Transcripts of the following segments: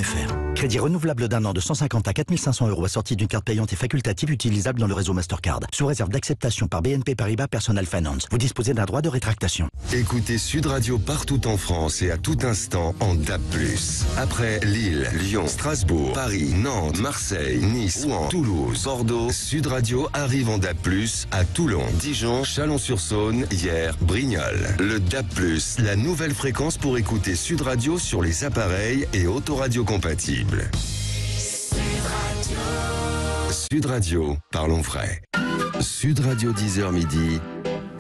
créditmaster.fr. Crédit renouvelable d'un an de 150 à 4 500 € assorti d'une carte payante et facultative utilisable dans le réseau Mastercard. Sous réserve d'acceptation par BNP Paribas Personal Finance. Vous disposez d'un droit de rétractation. Écoutez Sud Radio partout en France et à tout instant en DAB+. Après Lille, Lyon, Strasbourg, Paris, Nantes, Marseille, Nice, Rouen, Toulouse, Bordeaux, Sud Radio arrive en DAB+, à Toulon, Dijon, Chalon-sur-Saône, Hyères, Brignoles. Le DAB+, la nouvelle fréquence pour écouter Sud Radio sur les appareils et autoradio compatibles. Sud Radio, parlons vrai. Sud Radio 10h midi,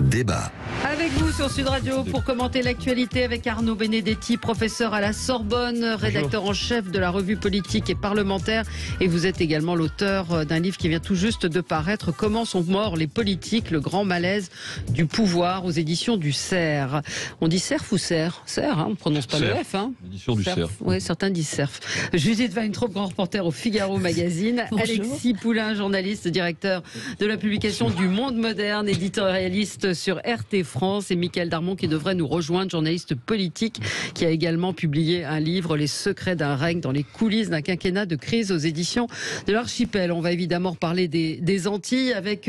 débat. Avec vous sur Sud Radio pour commenter l'actualité avec Arnaud Benedetti, professeur à la Sorbonne, rédacteur en chef de la revue politique et parlementaire. Et vous êtes également l'auteur d'un livre qui vient tout juste de paraître, Comment sont morts les politiques, le grand malaise du pouvoir, aux éditions du Cerf. On dit Cerf ou Cerf? Cerf, hein, on ne prononce pas le F. Hein. L'édition du Cerf. Oui, certains disent Cerf. Judith Weintraub, grand reporter au Figaro Magazine. Alexis Poulain, journaliste, directeur de la publication du Monde Moderne, éditorialiste sur RT France, et Mickaël Darmon qui devrait nous rejoindre, journaliste politique qui a également publié un livre, Les secrets d'un règne dans les coulisses d'un quinquennat de crise, aux éditions de l'Archipel. On va évidemment reparler des Antilles avec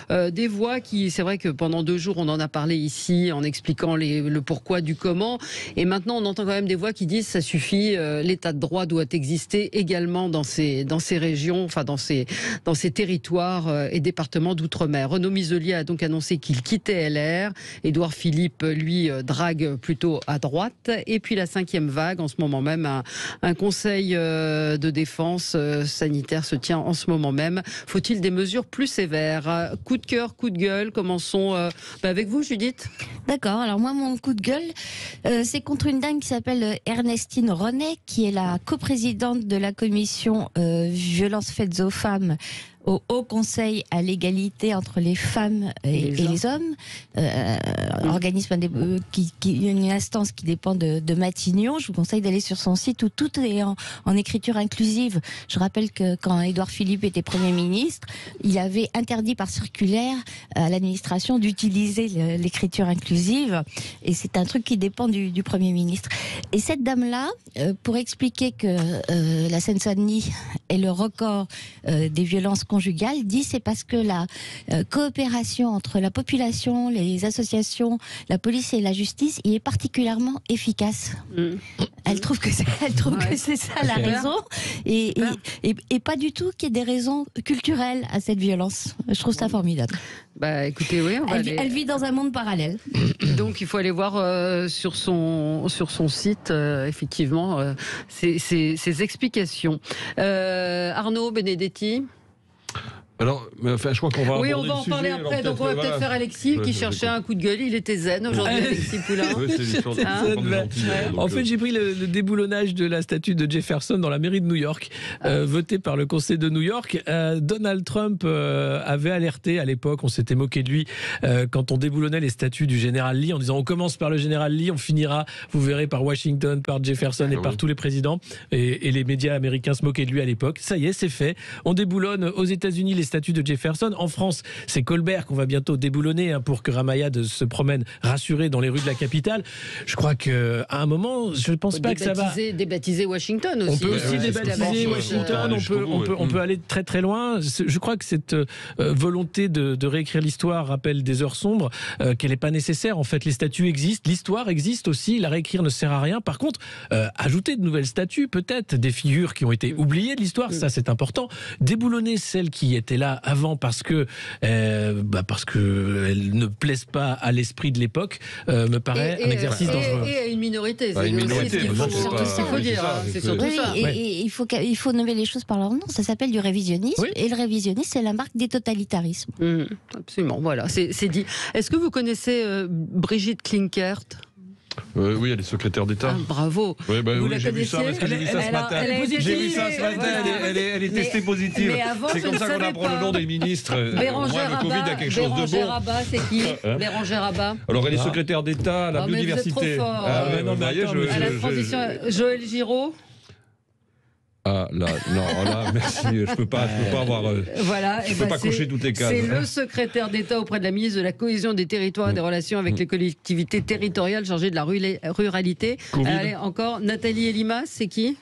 des voix qui, c'est vrai que pendant 2 jours on en a parlé ici en expliquant le pourquoi du comment, et maintenant on entend quand même des voix qui disent ça suffit, l'état de droit doit exister également dans ces régions, enfin dans ces territoires et départements d'outre-mer. Renaud Muselier a donc annoncé qu'il quittait LR. Édouard Philippe, lui, drague plutôt à droite. Et puis la 5e vague, en ce moment même, un conseil de défense sanitaire se tient en ce moment même. Faut-il des mesures plus sévères? Coup de cœur, coup de gueule, commençons avec vous, Judith. D'accord, alors moi, mon coup de gueule, c'est contre une dame qui s'appelle Ernestine Renet, qui est la coprésidente de la commission violences faites aux femmes au Haut Conseil à l'égalité entre les femmes et les hommes, organisme une instance qui dépend de Matignon. Je vous conseille d'aller sur son site où tout est en écriture inclusive. Je rappelle que quand Édouard Philippe était Premier ministre, il avait interdit par circulaire à l'administration d'utiliser l'écriture inclusive, et c'est un truc qui dépend du Premier ministre. Et cette dame-là, pour expliquer que la Seine-Saint-Denis est le record des violences conjugales, dit c'est parce que la coopération entre la population, les associations, la police et la justice y est particulièrement efficace. Elle trouve que c'est ça la raison, et pas du tout qu'il y ait des raisons culturelles à cette violence. Je trouve ça formidable. Bah écoutez, oui, elle vit dans un monde parallèle. Donc il faut aller voir sur son site effectivement ces explications. Arnaud Benedetti. Alors, je crois qu'on va oui, on va en parler après. Donc on va peut-être faire Alexis qui cherchait un coup de gueule. Il était zen aujourd'hui, Alexis Poulain. En fait, j'ai pris le déboulonnage de la statue de Jefferson dans la mairie de New York, votée par le Conseil de New York. Donald Trump avait alerté à l'époque, on s'était moqué de lui, quand on déboulonnait les statues du général Lee, en disant on commence par le général Lee, on finira, vous verrez, par Washington, par Jefferson et par tous les présidents. Et les médias américains se moquaient de lui à l'époque. Ça y est, c'est fait. On déboulonne aux États-Unis les statues de Jefferson. En France, c'est Colbert qu'on va bientôt déboulonner pour que Ramayad se promène rassuré dans les rues de la capitale. Je crois qu'à un moment, je ne pense pas que ça va... Débaptiser Washington aussi. On peut aussi débaptiser Washington, on peut aller très très loin. Je crois que cette volonté de réécrire l'histoire rappelle des heures sombres, qu'elle n'est pas nécessaire. En fait, les statues existent, l'histoire existe aussi, la réécrire ne sert à rien. Par contre, ajouter de nouvelles statues, peut-être des figures qui ont été oubliées de l'histoire, ça c'est important. Déboulonner celles qui étaient là avant parce que elles ne plaisent pas à l'esprit de l'époque me paraît un exercice dangereux. Et à une minorité, c'est ce qu'il faut dire. C'est surtout ça. Et il faut nommer les choses par leur nom. Ça s'appelle du révisionnisme. Et le révisionnisme, c'est la marque des totalitarismes. Absolument, voilà, c'est dit. Est-ce que vous connaissez Brigitte Klinkert ? Oui, elle est secrétaire d'État. Bravo. Oui, vous la j'ai vu ça parce que j'ai vu ça ce matin. J'ai vu ça ce matin, elle est testée positive. C'est comme ça qu'on apprend le nom des ministres. Bérangère Abba, c'est qui? Bérangère Abba. Alors, elle est secrétaire d'État à la biodiversité. Vous êtes trop fort. À la transition, Joël Giraud. Ah là, merci. Je peux pas avoir. Voilà. Je peux pas cocher toutes les cases. C'est le secrétaire d'État auprès de la ministre de la cohésion des territoires et des relations avec les collectivités territoriales chargée de la ruralité. Allez, encore Nathalie Elimas, c'est qui?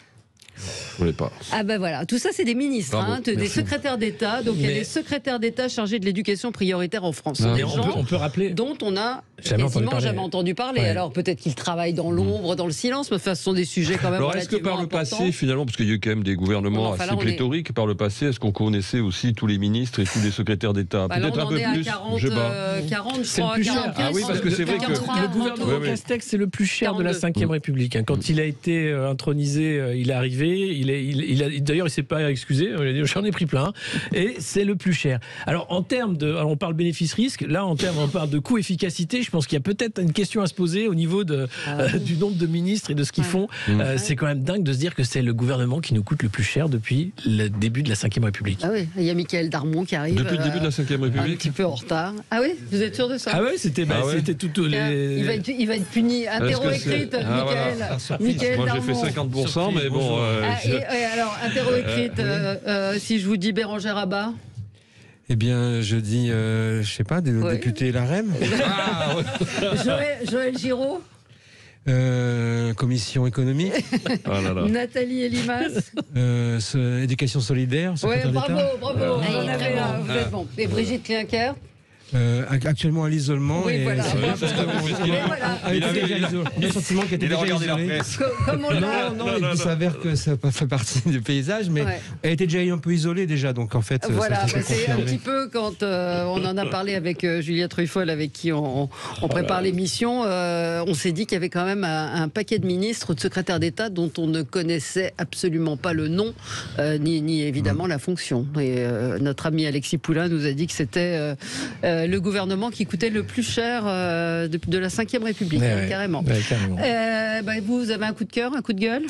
Je voulais pas. Ah ben voilà, tout ça c'est des ministres, des secrétaires d'État. Donc il y a des secrétaires d'État chargés de l'éducation prioritaire en France. Et on peut rappeler dont on a quasiment jamais entendu parler. Ouais. Alors peut-être qu'ils travaillent dans l'ombre, dans le silence, mais enfin, ce sont des sujets quand même. Alors est-ce que par le passé, finalement, parce qu'il y a eu quand même des gouvernements assez pléthoriques, par le passé, est-ce qu'on connaissait aussi tous les ministres et tous les secrétaires d'État? Peut-être un peu plus. 40, je crois. Ah oui, parce que c'est vrai que le gouvernement Castex, c'est le plus cher de la Ve République. Quand il a été intronisé, il est arrivé. D'ailleurs, il s'est pas excusé. Il a dit j'en ai pris plein. Et c'est le plus cher. Alors en termes de, on parle bénéfice-risque. Là, on parle de coût-efficacité. Je pense qu'il y a peut-être une question à se poser au niveau du nombre de ministres et de ce qu'ils font. C'est quand même dingue de se dire que c'est le gouvernement qui nous coûte le plus cher depuis le début de la Ve République. Ah oui, il y a Michael Darmon qui arrive. Depuis le début de la Ve République. Un petit peu en retard. Ah oui, vous êtes sûr de ça? Ah oui, c'était tout les. Il va être puni. Interro écrite, Michael Moi, Darmon. j'ai fait 50%, mais bon. Alors, interro écrite, si je vous dis Bérangère Abba. Eh bien, je dis, je sais pas, des députés LaREM. Joël Giraud. Commission économique. Nathalie Elimas. Éducation solidaire. Bravo. Vous êtes bon. Et Brigitte Klinkert. Actuellement à l'isolement. Oui, voilà. Il a le sentiment qu'elle était déjà isolée. Non, il s'avère que ça fait partie du paysage, mais elle était déjà un peu isolée déjà, donc en fait. Voilà, c'est un petit peu quand on en a parlé avec Juliette Ruffol, avec qui on prépare l'émission, on s'est dit qu'il y avait quand même un paquet de ministres ou de secrétaires d'État dont on ne connaissait absolument pas le nom, ni évidemment la fonction. Et notre ami Alexis Poulain nous a dit que c'était le gouvernement qui coûtait le plus cher de la Ve République, carrément. Vous avez un coup de cœur, un coup de gueule?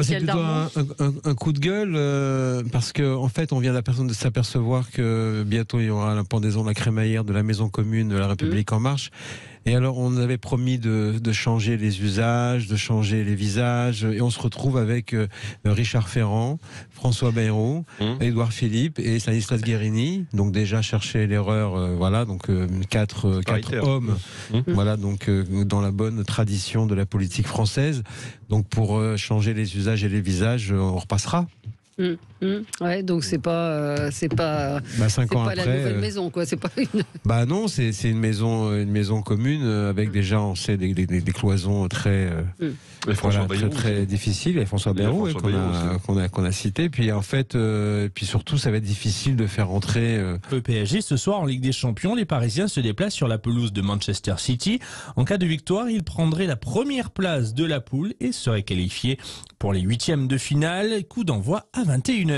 C'est plutôt un coup de gueule parce qu'en fait on vient de s'apercevoir que bientôt il y aura la pendaison de la crémaillère de la maison commune de la République En Marche. Et alors on avait promis de changer les usages, de changer les visages, et on se retrouve avec Richard Ferrand, François Bayrou, Édouard Philippe et Stanislas Guérini. Donc déjà chercher l'erreur, donc quatre hommes, voilà, donc dans la bonne tradition de la politique française. Donc pour changer les usages et les visages, on repassera. Ouais, donc c'est pas 5 ans après, la nouvelle maison, quoi. C'est pas une. Non, c'est une maison commune avec déjà on sait des cloisons très très difficiles. Et François Bayrou qu'on a cité. Puis en fait, puis surtout ça va être difficile de faire rentrer. Le PSG ce soir en Ligue des Champions, les Parisiens se déplacent sur la pelouse de Manchester City. En cas de victoire, ils prendraient la première place de la poule et seraient qualifiés pour les 8e de finale. Coup d'envoi à 21h.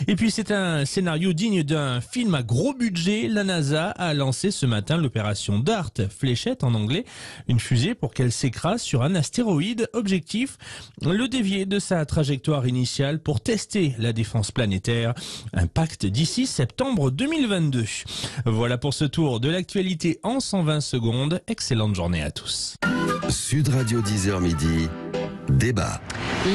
Et puis c'est un scénario digne d'un film à gros budget. La NASA a lancé ce matin l'opération DART, fléchette en anglais, une fusée pour qu'elle s'écrase sur un astéroïde. Objectif, le dévier de sa trajectoire initiale pour tester la défense planétaire. Impact d'ici septembre 2022. Voilà pour ce tour de l'actualité en 120 secondes. Excellente journée à tous. Sud Radio 10h midi. Débat.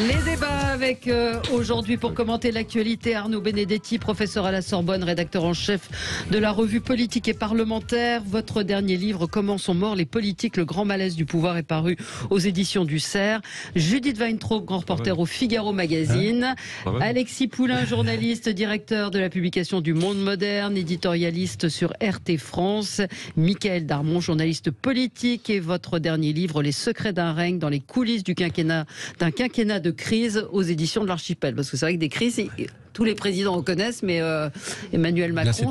Les débats avec aujourd'hui pour commenter l'actualité Arnaud Benedetti, professeur à la Sorbonne, rédacteur en chef de la revue Politique et Parlementaire. Votre dernier livre, Comment sont morts les politiques, le grand malaise du pouvoir, est paru aux éditions du Cerf. Judith Weintraub, grand reporter au Figaro Magazine. Alexis Poulain, journaliste, directeur de la publication du Monde Moderne, éditorialiste sur RT France. Michael Darmon, journaliste politique, et votre dernier livre, Les secrets d'un règne dans les coulisses d'un quinquennat de crise, aux éditions de l'Archipel. Parce que c'est vrai que des crises, tous les présidents en connaissent, mais Emmanuel Macron,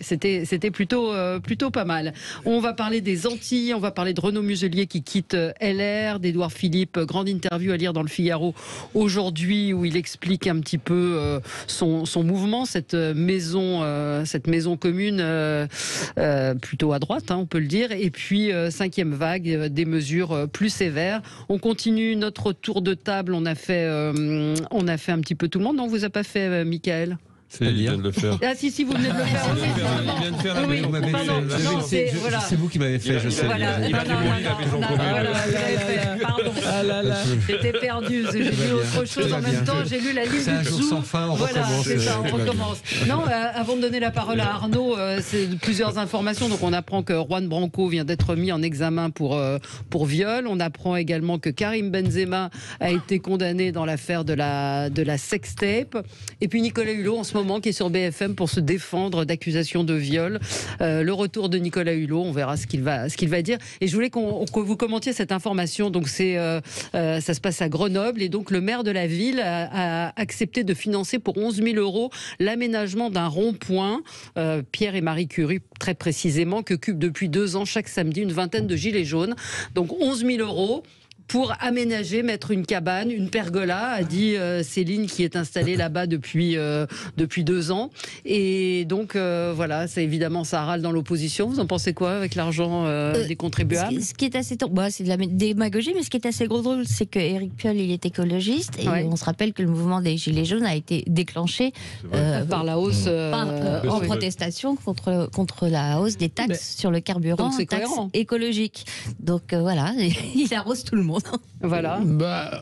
c'était plutôt pas mal. On va parler des Antilles, on va parler de Renaud Muselier qui quitte LR, d'Édouard Philippe, grande interview à lire dans le Figaro aujourd'hui où il explique un petit peu son mouvement, cette maison commune plutôt à droite, on peut le dire, et puis 5e vague, des mesures plus sévères. On continue notre tour de table, on a fait un petit peu tout le monde. Non, vous a pas fait, Michael? Il vient de le faire. Ah si, vous venez de le faire. Il vient de faire la maison. C'est vous qui m'avez fait, je sais. J'étais perdue, j'ai lu autre chose en même temps, j'ai lu la liste du dessous. Sans fin, on recommence. C'est ça, on recommence. Non, avant de donner la parole à Arnaud, c'est plusieurs informations. Donc on apprend que Juan Branco vient d'être mis en examen pour viol. On apprend également que Karim Benzema a été condamné dans l'affaire de la sextape. Et puis Nicolas Hulot en ce moment qui est sur BFM pour se défendre d'accusations de viol. Le retour de Nicolas Hulot, on verra ce qu'il va dire. Et je voulais que vous commentiez cette information. Donc ça se passe à Grenoble et donc le maire de la ville a accepté de financer pour 11 000 € l'aménagement d'un rond-point, Pierre et Marie Curie très précisément, que occupent depuis 2 ans chaque samedi une vingtaine de gilets jaunes. Donc 11 000 € pour aménager, mettre une cabane, une pergola, a dit Céline qui est installée là-bas depuis 2 ans. Et donc voilà, c'est évidemment ça râle dans l'opposition. Vous en pensez quoi avec l'argent des contribuables? Ce qui est assez c'est de la démagogie, mais ce qui est assez drôle, c'est que Éric Piolle, il est écologiste et on se rappelle que le mouvement des Gilets jaunes a été déclenché par la hausse en protestation contre la hausse des taxes sur le carburant, taxes écologiques. Donc voilà, il arrose tout le monde. Voilà.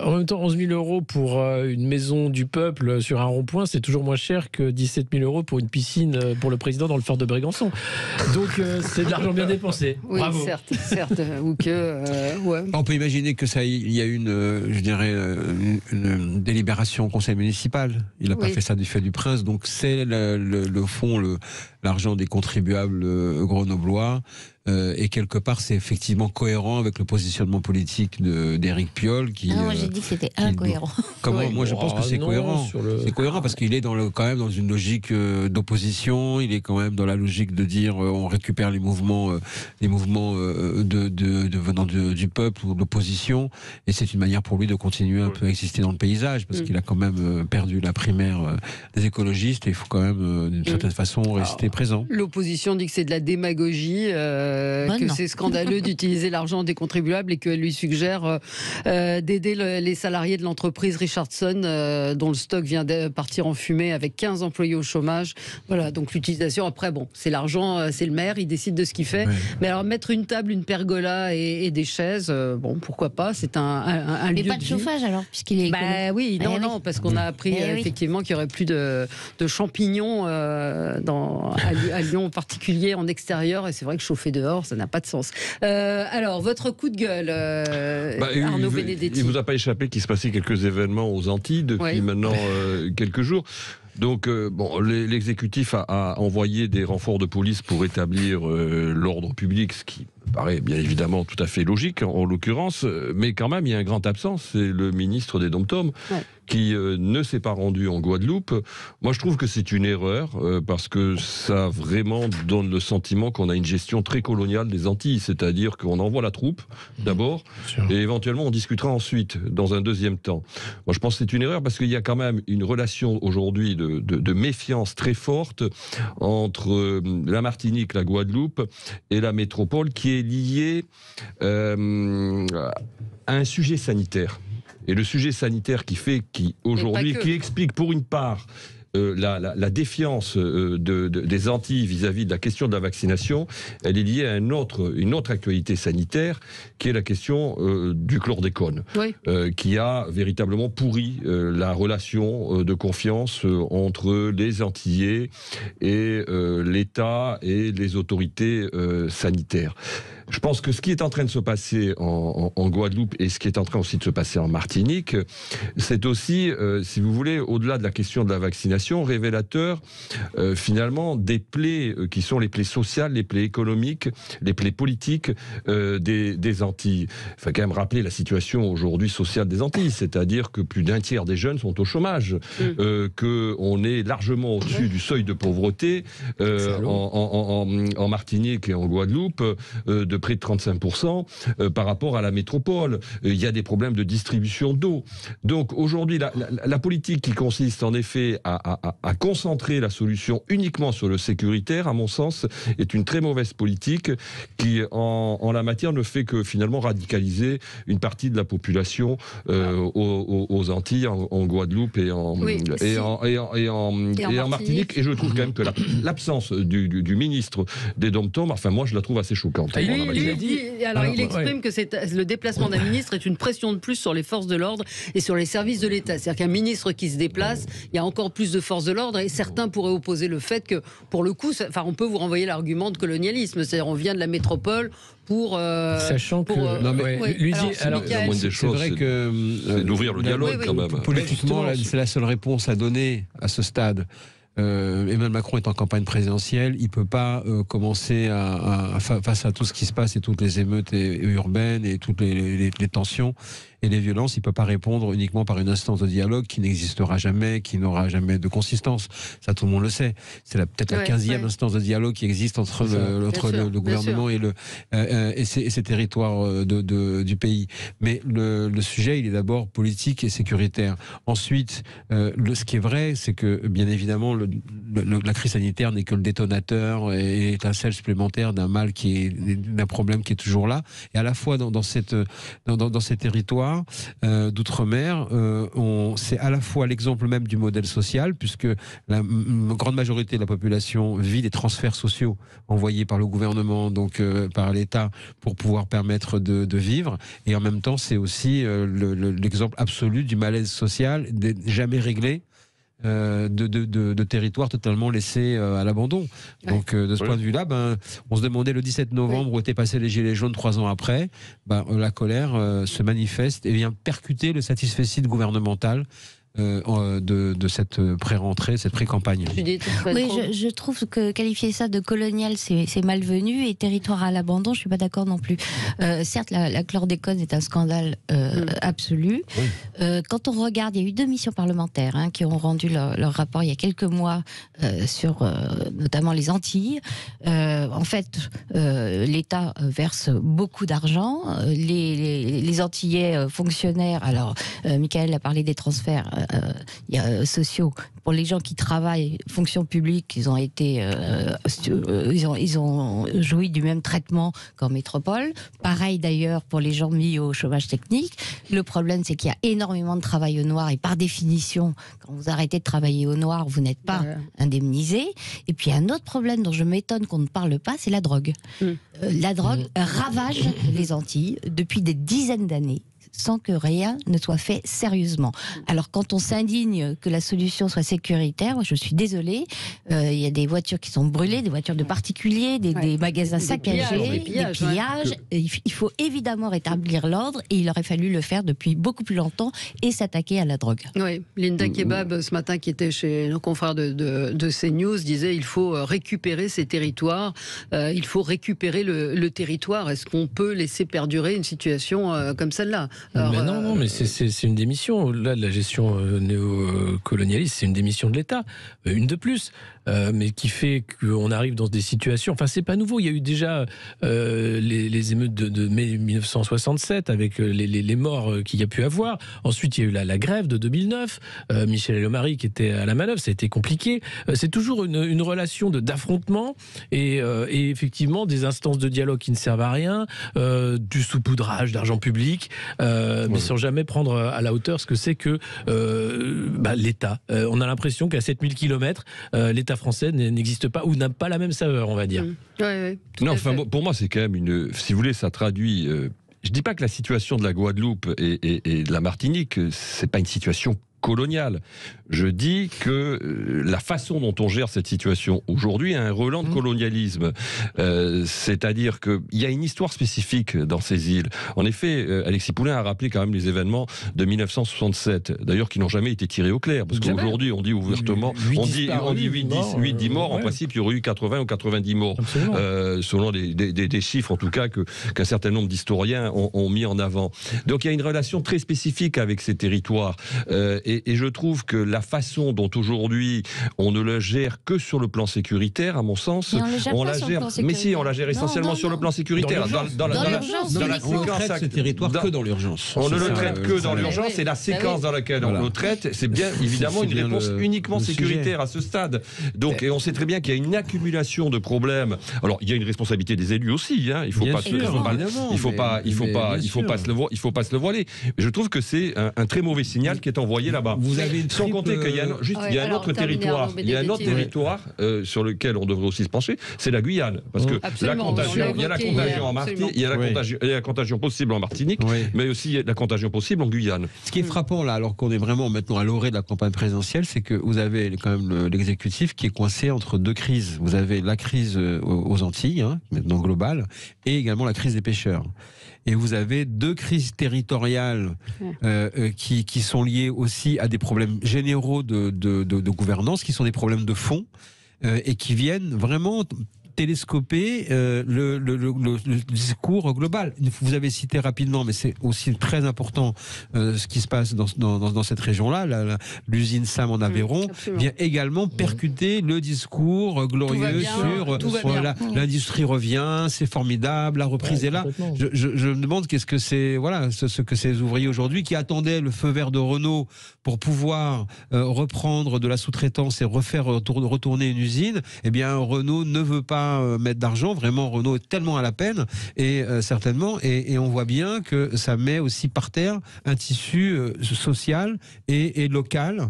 En même temps, 11 000 € pour une maison du peuple sur un rond-point, c'est toujours moins cher que 17 000 € pour une piscine pour le président dans le fort de Brégançon. Donc c'est de l'argent bien dépensé. Oui, bravo. certes, ou que ouais. On peut imaginer que il y a une délibération au conseil municipal. Il n'a pas fait ça du fait du prince, donc c'est le fond, l'argent des contribuables grenoblois. Et quelque part, c'est effectivement cohérent avec le positionnement politique d'Éric Piolle. Moi, j'ai dit que c'était incohérent. Moi, je pense que c'est cohérent. C'est cohérent parce qu'il est quand même dans une logique d'opposition. Il est quand même dans la logique de dire on récupère les mouvements venant du peuple ou de l'opposition. Et c'est une manière pour lui de continuer un peu à exister dans le paysage parce qu'il a quand même perdu la primaire des écologistes et il faut quand même, d'une certaine façon, rester présent. L'opposition dit que c'est de la démagogie. Que c'est scandaleux d'utiliser l'argent des contribuables et qu'elle lui suggère d'aider les salariés de l'entreprise Richardson dont le stock vient de partir en fumée avec 15 employés au chômage. Voilà, donc l'utilisation, après c'est l'argent, c'est le maire, il décide de ce qu'il fait. Mais alors mettre une table, une pergola et des chaises, pourquoi pas, c'est un lieu de vie. Mais pas de chauffage alors, puisqu'il est non, parce qu'on a appris effectivement qu'il n'y aurait plus de champignons à Lyon en particulier en extérieur et c'est vrai que chauffer dehors, ça n'a pas de sens. Alors, votre coup de gueule, Arnaud Benedetti. Il ne vous a pas échappé qu'il se passait quelques événements aux Antilles depuis maintenant quelques jours. Donc, l'exécutif a envoyé des renforts de police pour établir l'ordre public, ce qui paraît bien évidemment tout à fait logique en l'occurrence, mais quand même il y a un grand absent, c'est le ministre des Dom-Tom qui ne s'est pas rendu en Guadeloupe. Moi je trouve que c'est une erreur parce que ça vraiment donne le sentiment qu'on a une gestion très coloniale des Antilles, c'est-à-dire qu'on envoie la troupe d'abord et éventuellement on discutera ensuite dans un deuxième temps. Moi je pense que c'est une erreur parce qu'il y a quand même une relation aujourd'hui de méfiance très forte entre la Martinique, la Guadeloupe et la métropole qui est lié à un sujet sanitaire. Et le sujet sanitaire qui explique pour une part la défiance des Antilles vis-à-vis de la question de la vaccination, elle est liée à une autre actualité sanitaire qui est la question du chlordécone, qui a véritablement pourri la relation de confiance entre les Antillais et l'État et les autorités sanitaires. Je pense que ce qui est en train de se passer en Guadeloupe et ce qui est en train aussi de se passer en Martinique, c'est aussi, si vous voulez, au-delà de la question de la vaccination, révélateur finalement des plaies qui sont les plaies sociales, les plaies économiques, les plaies politiques des Antilles. Il faut quand même rappeler la situation aujourd'hui sociale des Antilles, c'est-à-dire que plus d'un tiers des jeunes sont au chômage, qu'on est largement au-dessus du seuil de pauvreté en Martinique et en Guadeloupe, de près de 35% par rapport à la métropole. Il y a des problèmes de distribution d'eau. Donc aujourd'hui, la politique qui consiste en effet à concentrer la solution uniquement sur le sécuritaire, à mon sens, est une très mauvaise politique qui, en la matière, ne fait que finalement radicaliser une partie de la population aux Antilles, en Guadeloupe et en Martinique. Et je trouve quand même que l'absence du ministre des Dom-Tom, enfin moi je la trouve assez choquante. Il exprime que le déplacement d'un ministre est une pression de plus sur les forces de l'ordre et sur les services de l'État. C'est-à-dire qu'un ministre qui se déplace, il y a encore plus de forces de l'ordre et certains pourraient opposer le fait que, pour le coup, on peut vous renvoyer l'argument de colonialisme. C'est-à-dire on vient de la métropole pour... Sachant que... c'est vrai que... c'est d'ouvrir le dialogue quand même. Politiquement, c'est la seule réponse à donner à ce stade. Emmanuel Macron est en campagne présidentielle, il ne peut pas commencer face à tout ce qui se passe et toutes les émeutes urbaines et toutes les tensions et les violences, il ne peut pas répondre uniquement par une instance de dialogue qui n'existera jamais, qui n'aura jamais de consistance. Ça, tout le monde le sait. C'est peut-être la 15e instance de dialogue qui existe entre le gouvernement et ces territoires du pays. Mais le sujet, il est d'abord politique et sécuritaire. Ensuite, ce qui est vrai, c'est que, bien évidemment, la crise sanitaire n'est que le détonateur et l'étincelle supplémentaire d'un mal d'un problème qui est toujours là. Et à la fois dans ces territoires d'outre-mer, c'est à la fois l'exemple même du modèle social, puisque la grande majorité de la population vit des transferts sociaux envoyés par le gouvernement, donc par l'État, pour pouvoir permettre de vivre. Et en même temps, c'est aussi l'exemple absolu du malaise social jamais réglé. De territoires totalement laissés à l'abandon. Donc de ce point de vue-là, on se demandait le 17 novembre où étaient passés les Gilets jaunes 3 ans après, la colère se manifeste et vient percuter le satisfecit gouvernemental de cette pré-rentrée, cette pré-campagne. Oui, je trouve que qualifier ça de colonial, c'est malvenu, et territoire à l'abandon, je ne suis pas d'accord non plus. Certes, la chlordécone est un scandale absolu. Oui. Quand on regarde, il y a eu 2 missions parlementaires qui ont rendu leur rapport il y a quelques mois sur notamment les Antilles. En fait, l'État verse beaucoup d'argent. Les Antillais fonctionnaires, alors Michael a parlé des transferts sociaux. Pour les gens qui travaillent fonction publique, ils ont été, ils ont joui du même traitement qu'en métropole. Pareil d'ailleurs pour les gens mis au chômage technique. Le problème, c'est qu'il y a énormément de travail au noir et par définition, quand vous arrêtez de travailler au noir, vous n'êtes pas indemnisé. Et puis un autre problème dont je m'étonne qu'on ne parle pas, c'est la drogue. La drogue ravage les Antilles depuis des dizaines d'années, sans que rien ne soit fait sérieusement. Alors quand on s'indigne que la solution soit sécuritaire, moi, je suis désolée, il y a des voitures qui sont brûlées, des voitures de particuliers, des magasins saccagés, des pillages. Il faut évidemment rétablir l'ordre, et il aurait fallu le faire depuis beaucoup plus longtemps et s'attaquer à la drogue. Oui, Linda Kebab, ce matin, qui était chez nos confrères de CNews, disait il faut récupérer ces territoires, il faut récupérer le territoire. Est-ce qu'on peut laisser perdurer une situation comme celle-là? Alors, non, mais c'est une démission. Au-delà de la gestion néocolonialiste, c'est une démission de l'État, une de plus, mais qui fait qu'on arrive dans des situations. Enfin, c'est pas nouveau. Il y a eu déjà les émeutes de mai 1967 avec les morts qu'il y a pu avoir. Ensuite, il y a eu la grève de 2009. Michel Alliot-Marie qui était à la manœuvre, ça a été compliqué. C'est toujours une relation d'affrontement et effectivement des instances de dialogue qui ne servent à rien, du saupoudrage d'argent public. Mais sans jamais prendre à la hauteur ce que c'est que l'État. On a l'impression qu'à 7000 km, l'État français n'existe pas ou n'a pas la même saveur, on va dire. Non, enfin, pour moi, c'est quand même si vous voulez, ça traduit. Je dis pas que la situation de la Guadeloupe et de la Martinique, c'est pas une situation coloniale. Je dis que la façon dont on gère cette situation aujourd'hui a un relent de colonialisme. C'est-à-dire qu'il y a une histoire spécifique dans ces îles. En effet, Alexis Poulain a rappelé quand même les événements de 1967, d'ailleurs qui n'ont jamais été tirés au clair, parce qu'aujourd'hui on dit ouvertement, on dit 8-10 morts, en principe il y aurait eu 80 ou 90 morts, selon des chiffres en tout cas qu'un certain nombre d'historiens ont mis en avant. Donc il y a une relation très spécifique avec ces territoires, et et je trouve que la façon dont aujourd'hui on ne le gère que sur le plan sécuritaire, à mon sens, on la gère. Mais si, on la gère essentiellement sur le plan sécuritaire. Dans la séquence, ce territoire que dans l'urgence. On ne le traite que dans l'urgence et la séquence dans laquelle on le traite, c'est bien évidemment une réponse uniquement sécuritaire à ce stade. Donc, et on sait très bien qu'il y a une accumulation de problèmes. Alors, il y a une responsabilité des élus aussi. Il faut pas se le voiler. Je trouve que c'est un très mauvais signal qui est envoyé là-bas. Vous avez sans compter qu'il y a un autre territoire. Il y a un autre territoire sur lequel on devrait aussi se pencher, c'est la Guyane, parce que il y a la contagion en Martinique, il y a la contagion possible en Martinique, mais aussi la contagion possible en Guyane. Ce qui est frappant là, alors qu'on est vraiment maintenant à l'orée de la campagne présidentielle, c'est que vous avez quand même l'exécutif qui est coincé entre deux crises. Vous avez la crise aux Antilles, maintenant globale, et également la crise des pêcheurs. Et vous avez deux crises territoriales qui sont liées aussi à des problèmes généraux de gouvernance, qui sont des problèmes de fond, et qui viennent vraiment télescoper le discours global. Vous avez cité rapidement, mais c'est aussi très important ce qui se passe dans cette région-là. L'usine SAM en Aveyron vient également percuter le discours glorieux sur l'industrie revient, c'est formidable, la reprise est là. Je me demande qu'est-ce que c'est, ce que ces ouvriers aujourd'hui qui attendaient le feu vert de Renault pour pouvoir reprendre de la sous-traitance et refaire retourner une usine. Eh bien, Renault ne veut pas mettre d'argent. Vraiment, Renault est tellement à la peine, et certainement, et on voit bien que ça met aussi par terre un tissu social et local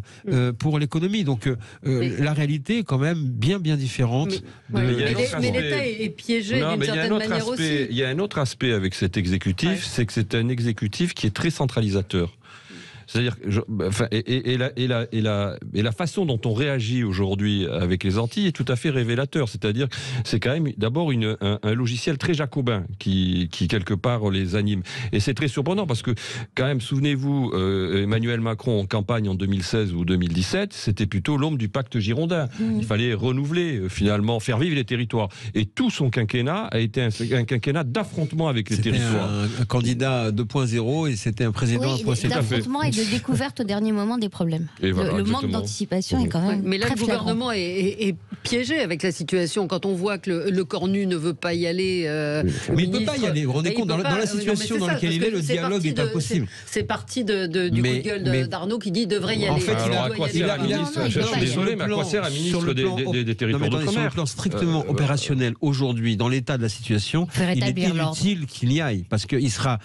pour l'économie. Donc, la réalité est quand même bien différente. Mais l'État est piégé d'une certaine manière aussi. Il y a un autre aspect avec cet exécutif, c'est que c'est un exécutif qui est très centralisateur. C'est-à-dire, la façon dont on réagit aujourd'hui avec les Antilles est tout à fait révélateur. C'est-à-dire, c'est quand même d'abord un logiciel très jacobin qui quelque part les anime. Et c'est très surprenant parce que, quand même, souvenez-vous, Emmanuel Macron en campagne en 2016 ou 2017, c'était plutôt l'homme du pacte girondin. Il fallait renouveler, finalement, faire vivre les territoires. Et tout son quinquennat a été un quinquennat d'affrontement avec les territoires. Un candidat 2.0 et c'était un président 1.7. De découverte au dernier moment des problèmes. Le manque d'anticipation est quand même mais là, très le gouvernement est piégé avec la situation. Quand on voit que le Cornu ne veut pas y aller... mais il ne peut pas y aller. Vous vous rendez compte, dans la situation dans laquelle il est, le dialogue est impossible. C'est parti du coup de gueule d'Arnaud qui dit qu'il devrait y aller. En fait, je suis désolé, mais à quoi sert un ministre des territoires d'outre-mer ? Sur le plan strictement opérationnel, aujourd'hui, dans l'état de la situation, il est inutile qu'il y aille. Parce qu'il sera,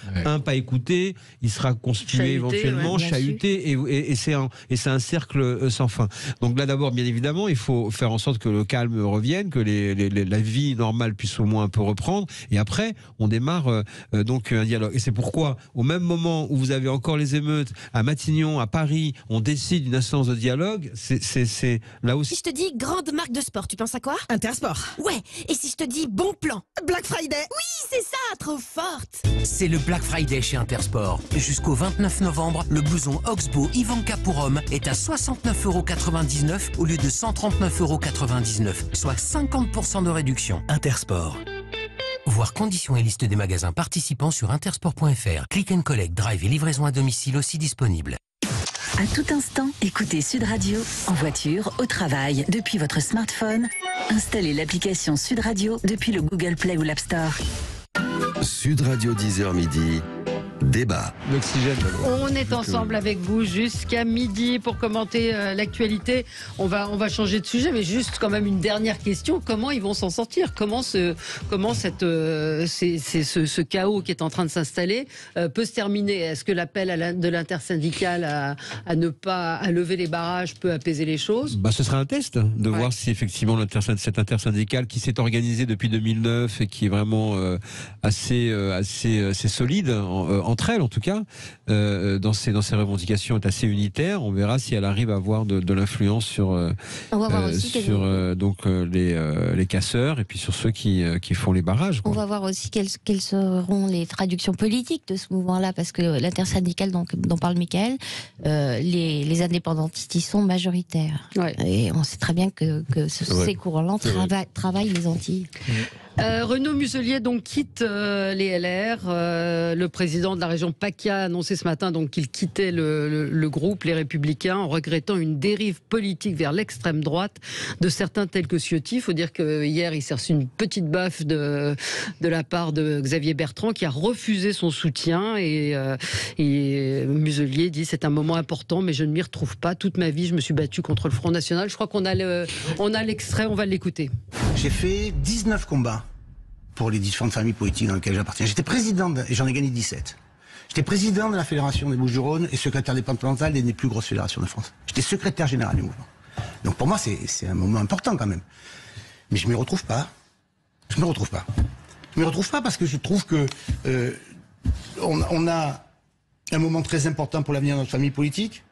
pas écouté, il sera conspué éventuellement, chahuté, et c'est un cercle sans fin. Donc là, d'abord, bien évidemment, il faut faire en sorte que le calme revienne, que la vie normale puisse au moins un peu reprendre, et après, on démarre donc un dialogue. Et c'est pourquoi, au même moment où vous avez encore les émeutes à Matignon, à Paris, on décide d'une instance de dialogue, c'est là aussi... Si je te dis grande marque de sport, tu penses à quoi? Intersport. Ouais, et si je te dis bon plan? Black Friday. Oui, c'est ça, trop forte. C'est le Black Friday chez Intersport. Jusqu'au 29 novembre, le blouson Oxbow Ivanka pour homme est à 69,99 € au lieu de 139,99 €, soit 50% de réduction. Intersport. Voir conditions et liste des magasins participants sur intersport.fr. Click and collect, drive et livraison à domicile aussi disponible. À tout instant, écoutez Sud Radio en voiture, au travail, depuis votre smartphone. Installez l'application Sud Radio depuis le Google Play ou l'App Store. Sud Radio 10h midi. Débat. L'oxygène. On est ensemble avec vous jusqu'à midi pour commenter l'actualité. On va changer de sujet, mais juste quand même une dernière question. Comment ils vont s'en sortir? Comment ce chaos qui est en train de s'installer peut se terminer? Est-ce que l'appel de l'intersyndicale à ne pas lever les barrages peut apaiser les choses? Ce sera un test de voir si effectivement cette intersyndicale qui s'est organisée depuis 2009 et qui est vraiment assez solide entre elles en tout cas, dans ses revendications est assez unitaire. On verra si elle arrive à avoir de l'influence sur les casseurs et puis sur ceux qui font les barrages. On va voir aussi quelles seront les traductions politiques de ce mouvement-là, parce que l'intersyndicale dont parle Michael, les indépendantistes y sont majoritaires. Ouais. Et on sait très bien que ces courants-là travaillent les Antilles. Renaud Muselier donc quitte les LR. Le président de de la région PACA a annoncé ce matin donc qu'il quittait le groupe Les Républicains en regrettant une dérive politique vers l'extrême droite de certains tels que Ciotti. Il faut dire que hier il s'est reçu une petite baffe de la part de Xavier Bertrand qui a refusé son soutien et Muselier dit c'est un moment important mais je ne m'y retrouve pas. Toute ma vie je me suis battu contre le Front National. Je crois qu'on a l'extrait, on va l'écouter. J'ai fait 19 combats pour les différentes familles politiques dans lesquelles j'appartiens. J'étais président et j'en ai gagné 17. J'étais président de la Fédération des Bouches-du-Rhône et secrétaire départemental d'une des plus grosses fédérations de France. J'étais secrétaire général du mouvement. Donc pour moi, c'est un moment important quand même. Mais je ne m'y retrouve pas. Je ne m'y retrouve pas. Je ne m'y retrouve pas parce que je trouve que on a un moment très important pour l'avenir de notre famille politique.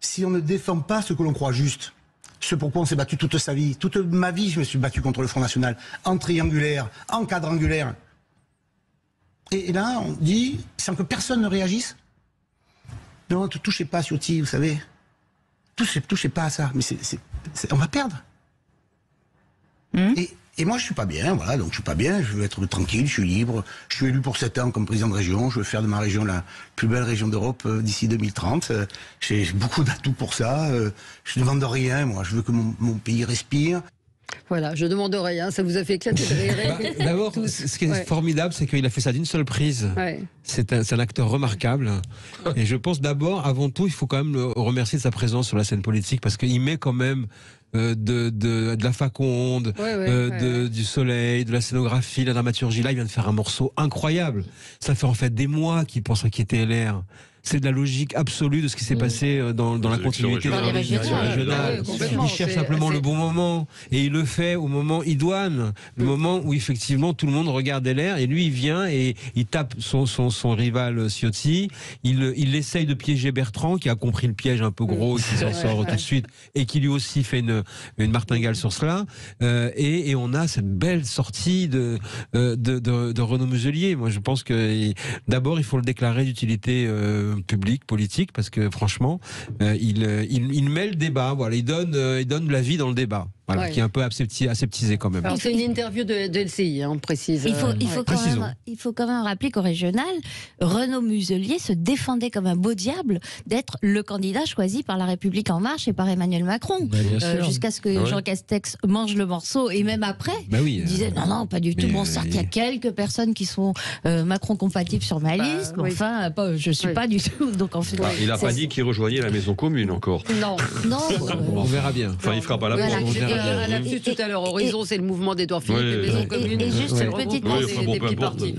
Si on ne défend pas ce que l'on croit juste, ce pourquoi on s'est battu toute sa vie, toute ma vie, je me suis battu contre le Front National, en triangulaire, en quadrangulaire. Et là, on dit, sans que personne ne réagisse, non, ne touchez pas à Ciotti, vous savez. Touchez pas à ça, mais on va perdre. Et moi, je suis pas bien, voilà, donc je suis pas bien, je veux être tranquille, je suis libre, je suis élu pour 7 ans comme président de région, je veux faire de ma région la plus belle région d'Europe d'ici 2030, j'ai beaucoup d'atouts pour ça, je ne demande rien, moi, je veux que mon pays respire. Voilà, je demande rien, ça vous a fait éclater de rire. D'abord, ce qui est formidable, c'est qu'il a fait ça d'une seule prise. Ouais. C'est un acteur remarquable. Et je pense d'abord, avant tout, il faut quand même le remercier de sa présence sur la scène politique, parce qu'il met quand même de la faconde, du soleil, de la scénographie, de la dramaturgie. Là, il vient de faire un morceau incroyable. Ça fait en fait des mois qu'il pense à quitter LR. C'est de la logique absolue de ce qui s'est passé dans la continuité de l'organisation régionale. Il cherche simplement le bon moment. Et il le fait au moment idoine. Le moment où, effectivement, tout le monde regarde LR. Et lui, il vient et il tape son rival Ciotti. Il essaye de piéger Bertrand, qui a compris le piège un peu gros, qui s'en sort tout de suite. Et qui lui aussi fait une martingale sur cela. Et on a cette belle sortie de Renaud Muselier. Moi, je pense que d'abord, il faut le déclarer d'utilité public, politique, parce que franchement, il met le débat, voilà, il donne de la vie dans le débat. Voilà, qui est un peu aseptisé quand même. Alors c'est une interview de LCI, on précise. Il faut quand même rappeler qu'au régional, Renaud Muselier se défendait comme un beau diable d'être le candidat choisi par La République En Marche et par Emmanuel Macron. Jusqu'à ce que Jean Castex mange le morceau, et même après, il disait non, pas du tout. Bon, certes, il y a quelques personnes qui sont Macron compatibles sur ma liste, mais enfin, je ne suis pas du tout. Donc, en fait, il n'a pas dit qu'il rejoignait la maison commune encore. Non. On verra bien. Enfin, il ne fera pas la porte. Un lapsus tout à l'heure, Horizon, c'est le mouvement d'Édouard Philippe, les maisons communes. Et juste une petite des petits partis.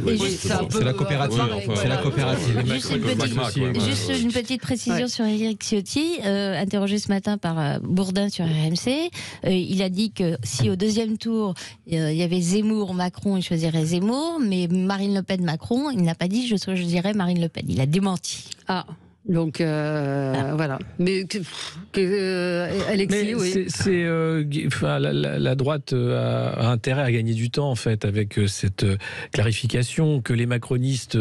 C'est la coopérative. C'est la coopérative. Juste une petite précision sur Éric Ciotti, interrogé ce matin par Bourdin sur RMC. Il a dit que si au deuxième tour, il y avait Zemmour-Macron, il choisirait Zemmour, mais Marine Le Pen-Macron, il n'a pas dit je choisirais Marine Le Pen. Il a démenti. Ah. Donc voilà. Mais Alexis, oui. La droite a intérêt à gagner du temps en fait avec cette clarification que les macronistes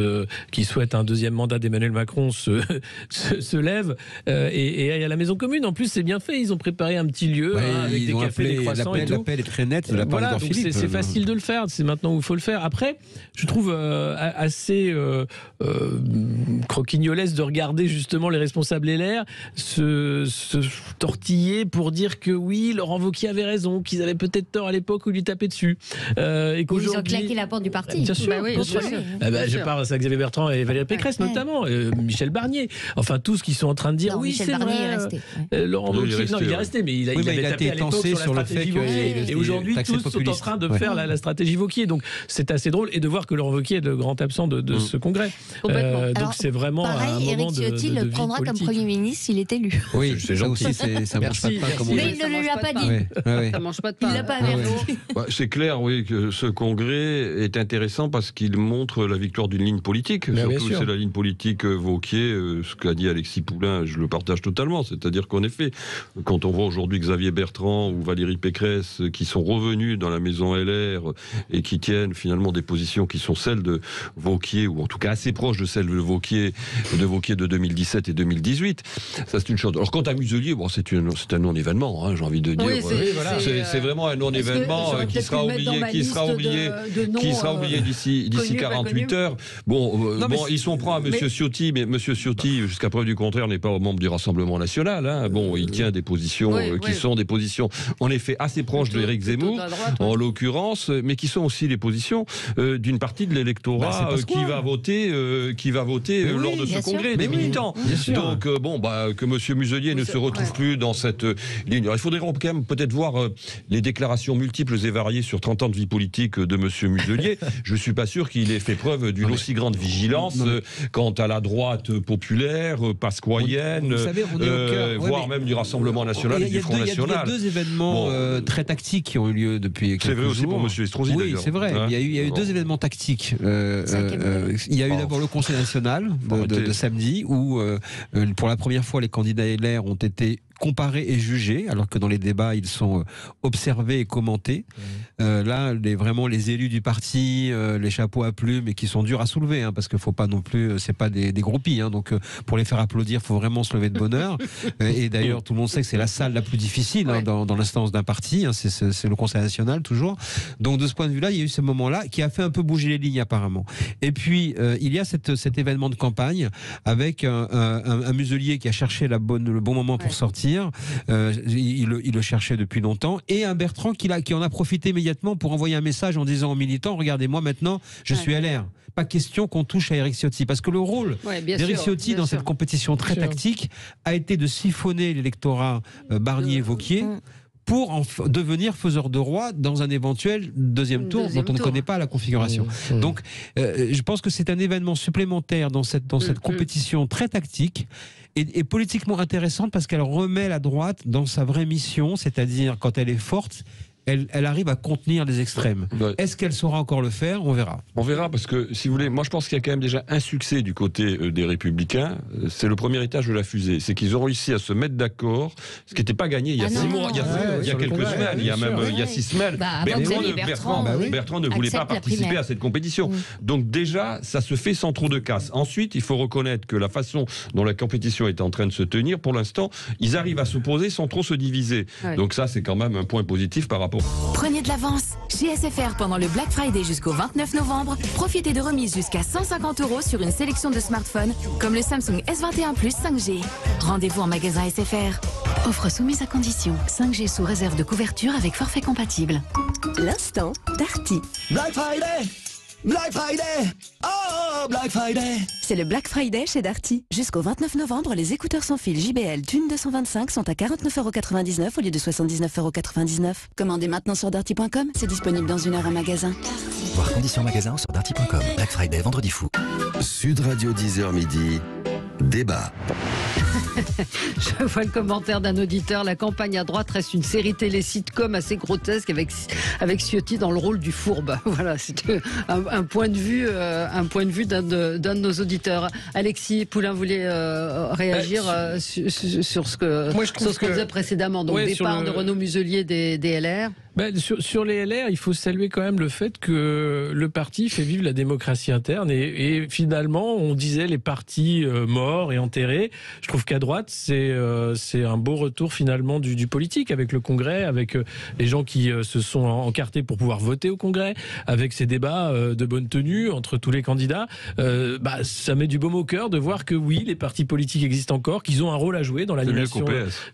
qui souhaitent un deuxième mandat d'Emmanuel Macron se lèvent et à la maison commune. En plus, c'est bien fait. Ils ont préparé un petit lieu avec des cafés, des croissants et tout. L'appel est très net. Voilà, donc c'est facile de le faire. C'est maintenant où il faut le faire. Après, je trouve assez croquignolesque de regarder justement les responsables LR se tortiller pour dire que oui, Laurent Wauquiez avait raison, qu'ils avaient peut-être tort à l'époque où il lui tapait dessus. Et qu'aujourd'hui, ils ont claqué la porte du parti. Bien sûr. Je parle à Xavier Bertrand et Valérie Pécresse notamment, Michel Barnier. Enfin, tous qui sont en train de dire oui, c'est vrai. Est resté. Laurent Wauquiez, il est resté, mais il avait tapé à l'époque sur la stratégie Wauquiez. Et aujourd'hui, tous sont en train de faire la stratégie Wauquiez. Donc, c'est assez drôle. Et de voir que Laurent Wauquiez est le grand absent de ce congrès. Donc, c'est vraiment un moment de prendra comme Premier ministre s'il est élu. Oui, c'est gentil, ça mange pas de pain comme on dit. Mais il ne lui a pas dit. Ça mange pas de pain. Il l'a pas averti. C'est clair, oui, que ce congrès est intéressant parce qu'il montre la victoire d'une ligne politique. Surtout, c'est la ligne politique Wauquiez. Ce qu'a dit Alexis Poulain, je le partage totalement. C'est-à-dire qu'en effet, quand on voit aujourd'hui Xavier Bertrand ou Valérie Pécresse qui sont revenus dans la maison LR et qui tiennent finalement des positions qui sont celles de Wauquiez, ou en tout cas assez proches de celles de Wauquiez de 2017, 2017 et 2018. Ça, c'est une chose. Alors, quant à Muselier, bon, c'est un non-événement, hein, j'ai envie de dire. Oui, c'est vraiment un non-événement qui sera oublié d'ici 48 heures. Bon, ils sont prêts à M. Ciotti, mais M. Ciotti, jusqu'à preuve du contraire, n'est pas membre du Rassemblement national. Hein. Bon, il tient des positions sont des positions, en effet, assez proches de Éric Zemmour, en l'occurrence, mais qui sont aussi les positions d'une partie de l'électorat qui va voter lors de ce congrès, des militants. Donc, que M. Muselier ne se retrouve plus dans cette ligne. Alors, il faudrait quand même peut-être voir les déclarations multiples et variées sur 30 ans de vie politique de M. Muselier. Je ne suis pas sûr qu'il ait fait preuve d'une aussi grande vigilance quant à la droite populaire, pasquoyenne, voire même du Rassemblement national et du Front national. Il y a deux événements très tactiques qui ont eu lieu depuis quelques jours. C'est vrai aussi pour M. Estrosi, d'ailleurs. Oui, c'est vrai. Il y a eu deux événements tactiques. Il y a eu d'abord le Conseil national de samedi, où pour la première fois les candidats LR ont été comparés et jugés, alors que dans les débats ils sont observés et commentés. Là, vraiment les élus du parti, les chapeaux à plumes, et qui sont durs à soulever, hein, parce qu'il faut pas non plus, c'est pas des groupies, hein, donc pour les faire applaudir, il faut vraiment se lever de bonne heure. Et d'ailleurs, tout le monde sait que c'est la salle la plus difficile dans l'instance d'un parti, hein, c'est le Conseil national toujours. Donc de ce point de vue-là, il y a eu ce moment-là qui a fait un peu bouger les lignes apparemment. Et puis il y a cet événement de campagne avec un Muselier qui a cherché le bon moment pour sortir. Il le cherchait depuis longtemps, et un Bertrand qui en a profité immédiatement pour envoyer un message en disant aux militants: regardez-moi maintenant, je suis LR. Pas question qu'on touche à Éric Ciotti, parce que le rôle d'Éric Ciotti dans cette compétition très tactique a été de siphonner l'électorat Barnier-Wauquiez pour devenir faiseur de roi dans un éventuel deuxième tour dont on ne connaît pas la configuration. Donc je pense que c'est un événement supplémentaire dans cette compétition très tactique et politiquement intéressante, parce qu'elle remet la droite dans sa vraie mission, c'est-à-dire quand elle est forte, elle arrive à contenir les extrêmes. Est-ce qu'elle saura encore le faire? On verra. On verra, parce que, si vous voulez, moi je pense qu'il y a quand même déjà un succès du côté des Républicains. C'est le premier étage de la fusée. C'est qu'ils ont réussi à se mettre d'accord, ce qui n'était pas gagné il y a 6 mois, il y a quelques semaines, il y a 6 semaines. Bertrand ne voulait pas participer à cette compétition. Donc déjà, ça se fait sans trop de casse. Ensuite, il faut reconnaître que la façon dont la compétition est en train de se tenir, pour l'instant, ils arrivent à s'opposer sans trop se diviser. Donc ça, c'est quand même un point positif par rapport. Prenez de l'avance. Chez SFR, pendant le Black Friday jusqu'au 29 novembre, profitez de remises jusqu'à 150 € sur une sélection de smartphones comme le Samsung S21 Plus 5G. Rendez-vous en magasin SFR. Offre soumise à condition. 5G sous réserve de couverture avec forfait compatible. L'instant Darty. Black Friday! Black Friday! Oh, Black Friday! C'est le Black Friday chez Darty. Jusqu'au 29 novembre, les écouteurs sans fil JBL Thune 225 sont à 49,99 € au lieu de 79,99 €. Commandez maintenant sur darty.com. C'est disponible dans 1 heure en magasin. Voir conditions magasin sur darty.com. Black Friday, vendredi fou. Sud Radio 10h midi. Débat. Je vois le commentaire d'un auditeur. La campagne à droite reste une série télé sitcom assez grotesque avec Ciotti dans le rôle du fourbe. Voilà, c'est un point de vue d'un de nos auditeurs. Alexis Poulain voulait réagir sur ce qu'on disait précédemment. Donc départ de Renaud Muselier des LR. Sur les LR, il faut saluer quand même le fait que le parti fait vivre la démocratie interne et finalement, on disait les partis morts et enterrés. Je trouve qu'à droite, c'est un beau retour finalement du politique, avec le Congrès, avec les gens qui se sont encartés pour pouvoir voter au Congrès, avec ces débats de bonne tenue entre tous les candidats. Ça met du baume au cœur de voir que oui, les partis politiques existent encore, qu'ils ont un rôle à jouer dans l'animation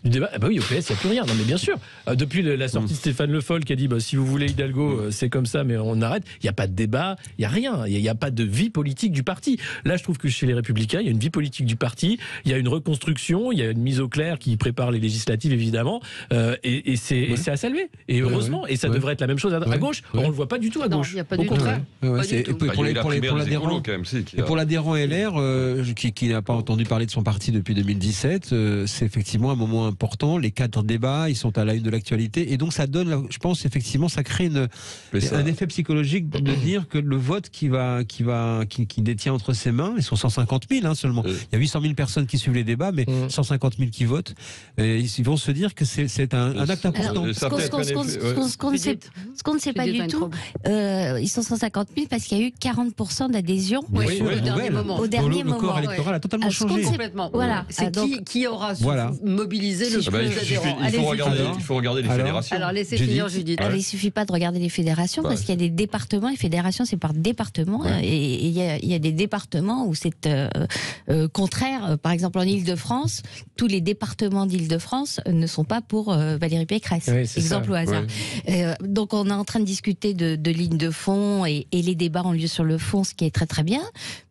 du débat. Oui, au PS, il n'y a plus rien. Non, mais bien sûr. Depuis la sortie de Stéphane Le Foll qui a dit si vous voulez Hidalgo, c'est comme ça, mais on arrête. Il n'y a pas de débat, il n'y a rien. Il n'y a pas de vie politique du parti. Là, je trouve que chez les Républicains, il y a une vie politique du parti, il y a une reconstruction, il y a une mise au clair qui prépare les législatives, évidemment, et c'est à saluer. Et heureusement, et ça devrait être la même chose à gauche. On ne le voit pas du tout à gauche. Au contraire. Et pour l'adhérent LR, qui n'a pas entendu parler de son parti depuis 2017, c'est effectivement un moment important. Les cadres débats, ils sont à la une de l'actualité, et donc ça donne, je pense effectivement ça crée un effet psychologique de dire que le vote qui détient entre ses mains, ils sont 150 000 seulement. Il y a 800 000 personnes qui suivent les débats, mais 150 000 qui votent. Et ils vont se dire que c'est un acte important. Ce qu'on ne sait pas du tout, ils sont 150 000 parce qu'il y a eu 40% d'adhésion au dernier moment. Le corps électoral a totalement changé. Voilà. C'est qui aura mobilisé le plus d'adhérents. Il faut regarder les fédérations. Alors laissez finir Judith. Il ne suffit pas de regarder les fédérations parce qu'il y a des départements, les fédérations c'est par département, et il y a des départements où c'est contraire. Par exemple en Île-de-France, tous les départements d'Île-de-France ne sont pas pour Valérie Pécresse. Exemple au hasard. Donc on est en train de discuter de lignes de fond et les débats ont lieu sur le fond, ce qui est très très bien,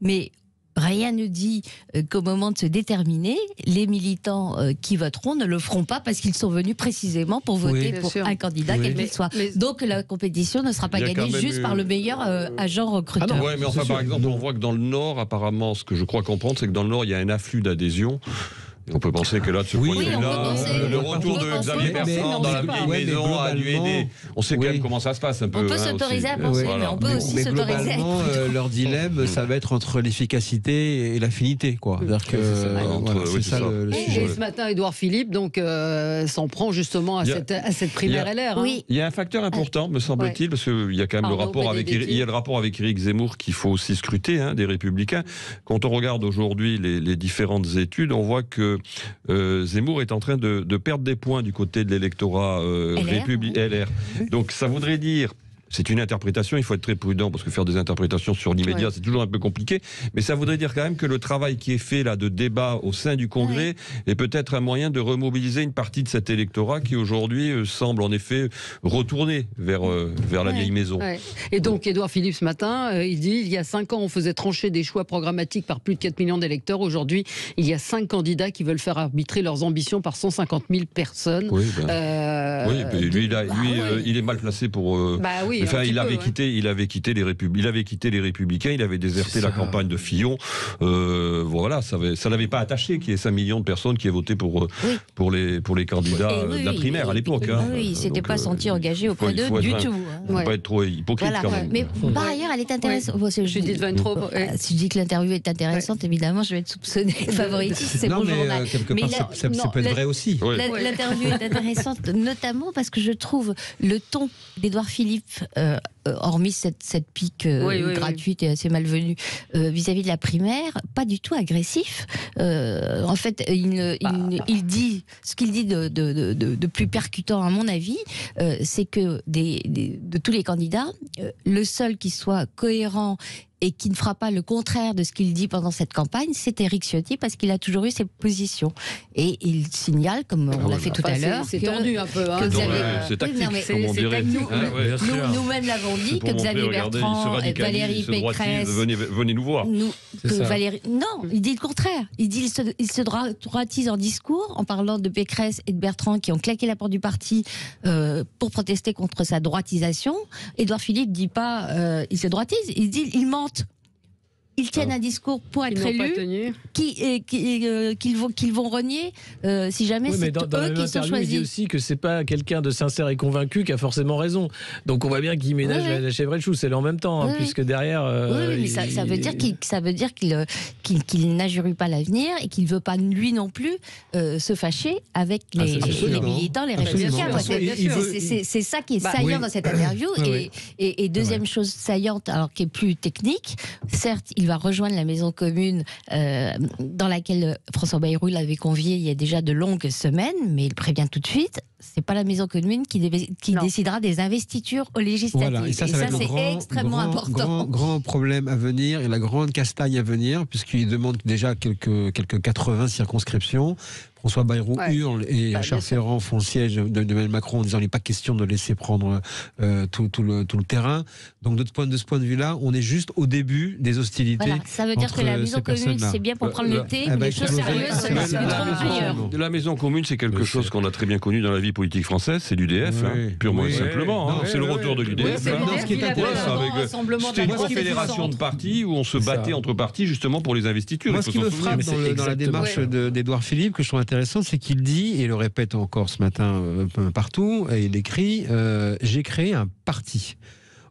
mais rien ne dit qu'au moment de se déterminer, les militants qui voteront ne le feront pas parce qu'ils sont venus précisément pour voter pour un candidat, quel qu'il soit. Donc la compétition ne sera pas gagnée juste par le meilleur agent recruteur. Oui, mais enfin, par exemple, on voit que dans le Nord, apparemment, ce que je crois comprendre, c'est que dans le Nord, il y a un afflux d'adhésion. On peut penser que là, de ce point de vue-là, le retour de Xavier Bertrand dans la vieille maison a dû aider. On sait quand même comment ça se passe un peu. On peut s'autoriser à penser, mais on peut aussi s'autoriser à être. Leur dilemme, ça va être entre l'efficacité et l'affinité, quoi. C'est ça le sujet. Et ce matin, Édouard Philippe s'en prend justement à cette primaire LR. Il y a un facteur important, me semble-t-il, parce qu'il y a quand même le rapport avec Éric Zemmour qu'il faut aussi scruter, des Républicains. Quand on regarde aujourd'hui les différentes études, on voit que Zemmour est en train de perdre des points du côté de l'électorat LR. Donc ça voudrait dire, c'est une interprétation, il faut être très prudent parce que faire des interprétations sur l'immédiat, c'est toujours un peu compliqué, mais ça voudrait dire quand même que le travail qui est fait là de débat au sein du Congrès est peut-être un moyen de remobiliser une partie de cet électorat qui aujourd'hui semble en effet retourner vers la vieille maison. Et donc Édouard Philippe ce matin, il dit il y a 5 ans on faisait trancher des choix programmatiques par plus de 4 millions d'électeurs, aujourd'hui il y a 5 candidats qui veulent faire arbitrer leurs ambitions par 150 000 personnes. Il est mal placé pour... Enfin, il avait quitté les Républicains, il avait déserté la campagne de Fillon. Voilà, ça l'avait pas attaché qu'il y ait 5 millions de personnes qui aient voté pour les candidats de la primaire à l'époque. Oui, il s'était pas senti engagé auprès d'eux du tout. Il ne faut pas être trop hypocrite quand même. Mais par ailleurs, elle est intéressante. Judith Weintraub. Si je dis que l'interview est intéressante, évidemment, je vais être soupçonnée de favoritisme. C'est mon journal. Quelque part, ça peut être vrai aussi. L'interview est intéressante, notamment parce que je trouve le ton d'Édouard Philippe, hormis cette pique gratuite et assez malvenue vis-à-vis de la primaire, pas du tout agressif. En fait, il dit ce qu'il dit de plus percutant à mon avis, c'est que de tous les candidats, le seul qui soit cohérent et qui ne fera pas le contraire de ce qu'il dit pendant cette campagne, c'est Éric Ciotti, parce qu'il a toujours eu ses positions. Et il signale, comme on l'a fait tout à l'heure, c'est tendu un peu. C'est tactique, comme on dirait. Nous-mêmes l'avons dit, que Xavier Bertrand, Valérie Pécresse... Venez nous voir. Non, il dit le contraire. Il dit il se droitise en discours, en parlant de Pécresse et de Bertrand, qui ont claqué la porte du parti pour protester contre sa droitisation. Édouard Philippe dit pas il se droitise, il dit il ment. Ils tiennent un discours pour être élus, qu'ils vont renier si jamais c'est eux qui sont choisis. Il dit aussi que c'est pas quelqu'un de sincère et convaincu qui a forcément raison. Donc on voit bien qu'il ménage la chèvre et le chou, c'est en même temps, puisque derrière. Mais ça veut dire qu'il n'injurie pas l'avenir et qu'il veut pas lui non plus se fâcher avec les militants, les républicains. C'est ça qui est saillant dans cette interview. Et deuxième chose saillante, alors qui est plus technique, certes, il va rejoindre la maison commune dans laquelle François Bayrou l'avait convié il y a déjà de longues semaines, mais il prévient tout de suite, c'est pas la maison commune qui décidera des investitures aux législatives. Voilà, et ça c'est extrêmement important. Grand problème à venir et la grande castagne à venir, puisqu'il demande déjà quelques 80 circonscriptions. François Bayrou hurle et Charles Ferrand font le siège d'Emmanuel Macron en disant qu'il n'est pas question de laisser prendre tout le terrain. Donc de ce point de vue-là, on est juste au début des hostilités. Voilà, ça veut dire que la maison commune, c'est bien pour prendre le thé, mais les choses sérieuses, ça ne se ailleurs. La maison commune, c'est quelque chose qu'on a très bien connu dans la vie politique française, c'est l'UDF, purement et simplement. C'est le retour de l'UDF. C'était une confédération de partis où on se battait entre partis justement pour les investitures. Moi, ce qui me frappe dans la démarche d'Édouard Philippe, que je trouve intéressant, intéressante, c'est qu'il dit, et le répète encore ce matin partout, et il écrit j'ai créé un parti.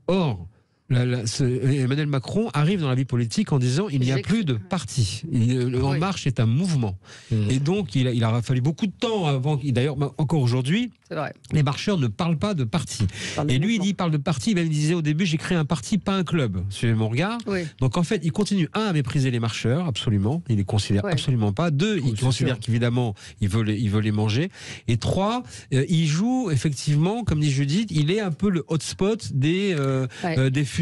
Or, Emmanuel Macron arrive dans la vie politique en disant il n'y a plus de parti. En Marche est un mouvement. Et donc, il a fallu beaucoup de temps avant. D'ailleurs, encore aujourd'hui, les marcheurs ne parlent pas de parti. Et lui, il parle de parti. Il disait au début j'ai créé un parti, pas un club. Suivez mon regard. Donc, en fait, il continue, à mépriser les marcheurs, absolument. Il les considère absolument pas. 2, il considère qu'évidemment, il veut les manger. Et 3, il joue, effectivement, comme dit Judith, il est un peu le hotspot des futurs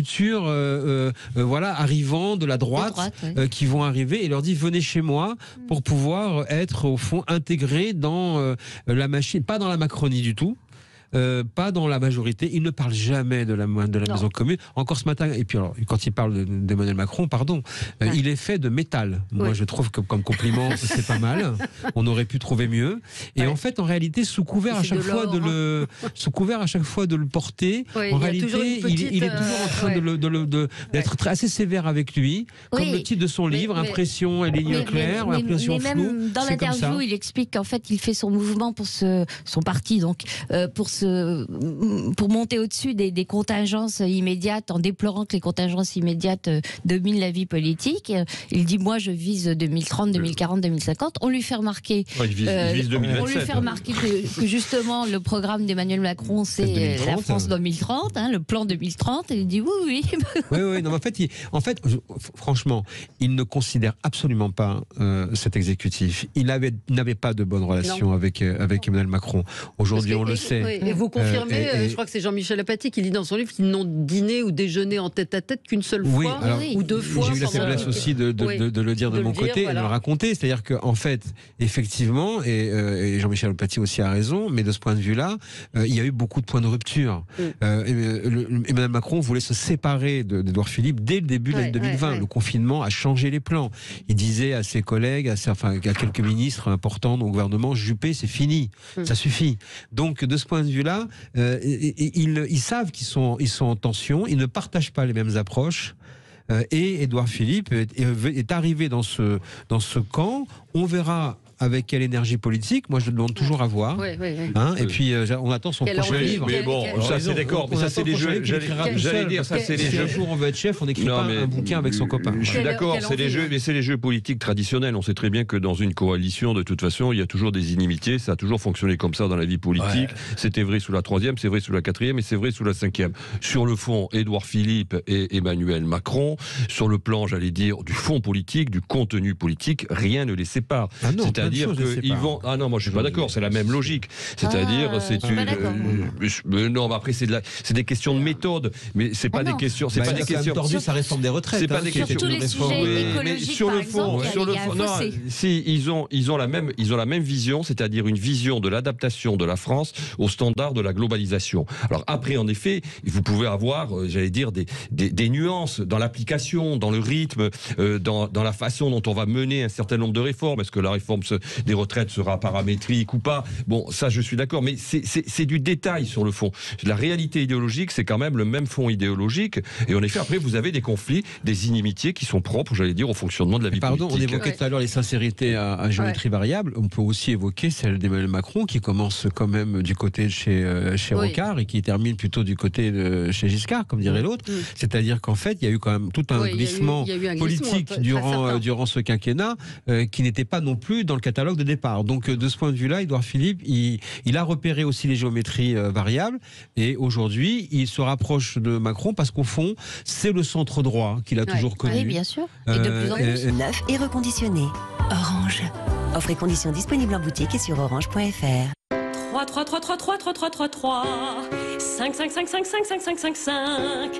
arrivants de la droite, qui vont arriver et leur dit venez chez moi pour pouvoir être au fond intégrés dans la machine, pas dans la Macronie du tout. Pas dans la majorité. Il ne parle jamais de la maison commune. Encore ce matin, et puis alors, quand il parle d'Emmanuel Macron, il est fait de métal. Moi, je trouve que comme compliment, c'est pas mal. On aurait pu trouver mieux. Et en fait, en réalité, sous couvert à chaque fois de le porter, en réalité, il est toujours en train d'être assez sévère avec lui. Comme le titre de son livre, Impression et ligne claire, impression floue. Même dans l'interview, il explique qu'en fait, il fait son mouvement pour son parti, donc pour monter au-dessus des contingences immédiates, en déplorant que les contingences immédiates dominent la vie politique. Il dit moi je vise 2030, 2040, 2050. On lui fait remarquer, il vise 2027, on lui fait remarquer que justement le programme d'Emmanuel Macron c'est la France 2030, le plan 2030. Et il dit oui. Oui. Non, en fait, franchement, il ne considère absolument pas cet exécutif. Il n'avait pas de bonne relation avec Emmanuel Macron. Aujourd'hui, on le sait. Et vous confirmez, je crois que c'est Jean-Michel Apathy qui dit dans son livre qu'ils n'ont dîné ou déjeuné en tête-à-tête qu'une seule fois ou 2 fois. J'ai eu la faiblesse aussi de le dire de mon côté et de le raconter. C'est-à-dire qu'en fait, effectivement, et Jean-Michel Apathy aussi a raison, mais de ce point de vue-là, il y a eu beaucoup de points de rupture. Emmanuel Macron voulait se séparer d'Édouard Philippe dès le début de l'année 2020. Le confinement a changé les plans. Il disait à ses collègues, à quelques ministres importants dans le gouvernement, Juppé, c'est fini, ça suffit. Donc, de ce point de vue-là, ils savent qu'ils sont en tension, ils ne partagent pas les mêmes approches. Et Édouard Philippe est arrivé dans ce camp. On verra avec quelle énergie politique. Moi, je le demande toujours à voir. Et puis, on attend son prochain livre. Mais bon, ça c'est d'accord. Mais ça c'est des jeux. J'allais dire, ça c'est les jeux. Si un jour on veut être chef, on n'écrit pas un bouquin avec son copain. Je suis d'accord. C'est les jeux, mais c'est les jeux politiques traditionnels. On sait très bien que dans une coalition, de toute façon, il y a toujours des inimitiés. Ça a toujours fonctionné comme ça dans la vie politique. C'était vrai sous la 3e, c'est vrai sous la 4e, et c'est vrai sous la 5e. Sur le fond, Édouard Philippe et Emmanuel Macron. Sur le plan, j'allais dire, du fond politique, du contenu politique, rien ne les sépare. C'est-à-dire qu'ils vont. Ah non, moi je suis pas d'accord. C'est la même logique. C'est-à-dire, c'est une. Non, mais après c'est des questions de méthode, mais c'est pas des questions. C'est pas des questions. Tordu sa réforme des retraites. C'est pas des questions. Sur tous les sujets écologiques, sur le fond, non. Si ils ont la même vision, c'est-à-dire une vision de l'adaptation de la France aux standards de la globalisation. Alors après, en effet, vous pouvez avoir, j'allais dire, des nuances dans l'application, dans le rythme, dans la façon dont on va mener un certain nombre de réformes. Est-ce que la réforme des retraites sera paramétrique ou pas? Bon, ça je suis d'accord, mais c'est du détail sur le fond. La réalité idéologique, c'est quand même le même fond idéologique. Et en effet, après, vous avez des conflits, des inimitiés qui sont propres, j'allais dire, au fonctionnement de la vie politique. On évoquait tout à l'heure les sincérités à géométrie variable. On peut aussi évoquer celle d'Emmanuel Macron, qui commence quand même du côté de chez Rocard et qui termine plutôt du côté de chez Giscard, comme dirait l'autre. C'est-à-dire qu'en fait, il y a eu quand même tout un glissement politique durant ce quinquennat qui n'était pas non plus dans le catalogue de départ. Donc, de ce point de vue-là, Édouard Philippe, il a repéré aussi les géométries variables et aujourd'hui, il se rapproche de Macron parce qu'au fond, c'est le centre droit qu'il a toujours connu. Oui, bien sûr. Et de plus en plus. Neuf et reconditionné. Orange. Offre et conditions disponibles en boutique et sur orange.fr. 3 3 3 3 3 3 3 3 3 5 5 5 5 5 5 5 5 5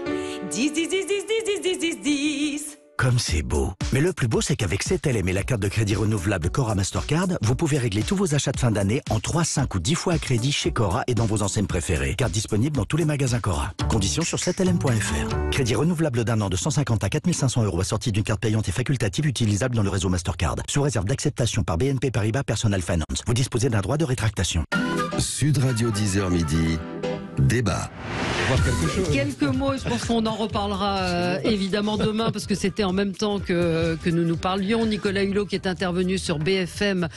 10 10 10 10 10 10 10 10 10. Comme c'est beau. Mais le plus beau, c'est qu'avec 7LM et la carte de crédit renouvelable Cora Mastercard, vous pouvez régler tous vos achats de fin d'année en 3, 5 ou 10 fois à crédit chez Cora et dans vos enseignes préférées. Carte disponible dans tous les magasins Cora. Conditions sur 7lm.fr. Crédit renouvelable d'un an de 150 à 4 500 € assorti d'une carte payante et facultative utilisable dans le réseau Mastercard. Sous réserve d'acceptation par BNP Paribas Personal Finance. Vous disposez d'un droit de rétractation. Sud Radio 10h midi. Débat. voir quelque chose. Quelques mots, je pense qu'on en reparlera évidemment demain parce que c'était en même temps que nous parlions. Nicolas Hulot qui est intervenu sur BFM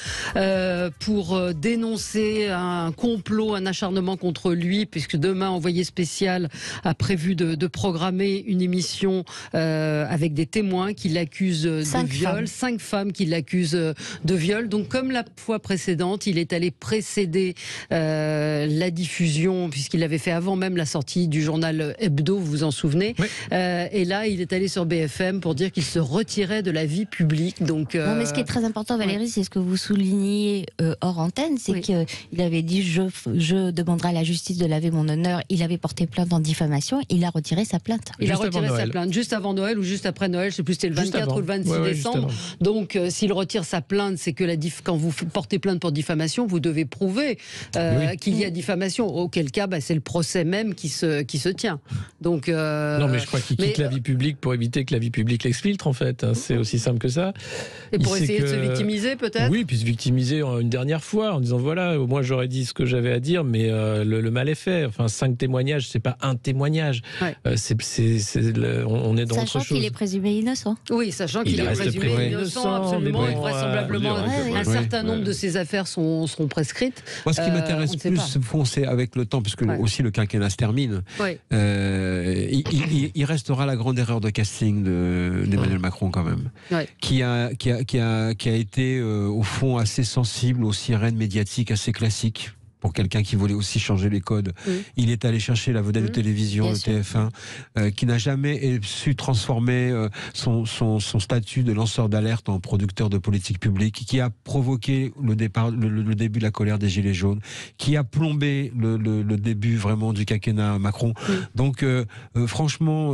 pour dénoncer un complot, un acharnement contre lui, puisque demain, Envoyé spécial a prévu de programmer une émission avec des témoins qui l'accusent de viol, 5 femmes qui l'accusent de viol. Donc comme la fois précédente, il est allé précéder la diffusion, puisqu'il l'avait fait avant même la sortie du journal Hebdo, vous vous en souvenez. Oui. Et là, il est allé sur BFM pour dire qu'il se retirait de la vie publique. Donc, non, mais ce qui est très important, Valérie, c'est ce que vous soulignez hors antenne, c'est qu'il avait dit je demanderai à la justice de laver mon honneur. Il avait porté plainte en diffamation, il a retiré sa plainte. Il a retiré sa plainte juste avant Noël ou juste après Noël, je ne sais plus si c'était le 24 ou le 26 décembre. Donc, s'il retire sa plainte, c'est que quand vous portez plainte pour diffamation, vous devez prouver qu'il y a diffamation. Auquel cas, c'est le procès même qui se tient. Donc, non, mais je crois qu'il quitte la vie publique pour éviter que la vie publique l'exfiltre, en fait. C'est aussi simple que ça. Et pour essayer de se victimiser, peut-être. Oui, puis se victimiser une dernière fois en disant voilà, au moins j'aurais dit ce que j'avais à dire, mais le mal est fait. Enfin, 5 témoignages, c'est pas un témoignage. Ouais. On est dans autre chose. Sachant qu'il est présumé innocent. Oui, sachant qu'il est présumé innocent, absolument, et vraisemblablement un certain nombre de ces affaires seront prescrites. Moi, ce qui m'intéresse plus, c'est avec le temps, puisque aussi le quinquennat se termine. Ouais. Il restera la grande erreur de casting d'Emmanuel Macron quand même, qui a été au fond assez sensible aux sirènes médiatiques assez classiques. Pour quelqu'un qui voulait aussi changer les codes. Il est allé chercher la vedette de télévision, de TF1, qui n'a jamais su transformer son statut de lanceur d'alerte en producteur de politique publique, qui a provoqué le début de la colère des Gilets jaunes, qui a plombé le début vraiment du quinquennat Macron. Donc, franchement,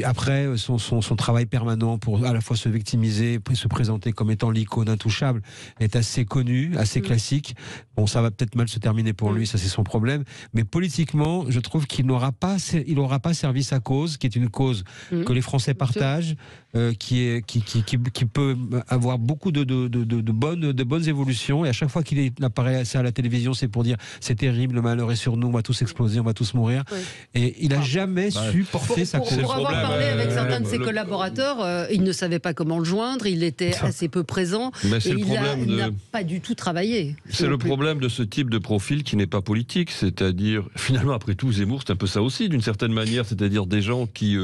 après son travail permanent pour à la fois se victimiser, se présenter comme étant l'icône intouchable, est assez connu, assez classique. Bon, ça va peut-être mal se terminer pour lui, ça c'est son problème. Mais politiquement, je trouve qu'il n'aura pas servi sa cause, qui est une cause que les Français partagent, qui peut avoir beaucoup de bonnes évolutions. Et à chaque fois qu'il apparaît à la télévision, c'est pour dire c'est terrible, le malheur est sur nous, on va tous exploser, on va tous mourir. Et il n'a jamais su porter sa cause. Pour avoir parlé avec certains de ses collaborateurs, il ne savait pas comment le joindre, il était assez peu présent, et il n'a pas du tout travaillé. C'est le problème de ce type de profil qui n'est pas politique, c'est-à-dire, finalement, après tout, Zemmour, c'est un peu ça aussi, d'une certaine manière, c'est-à-dire des gens qui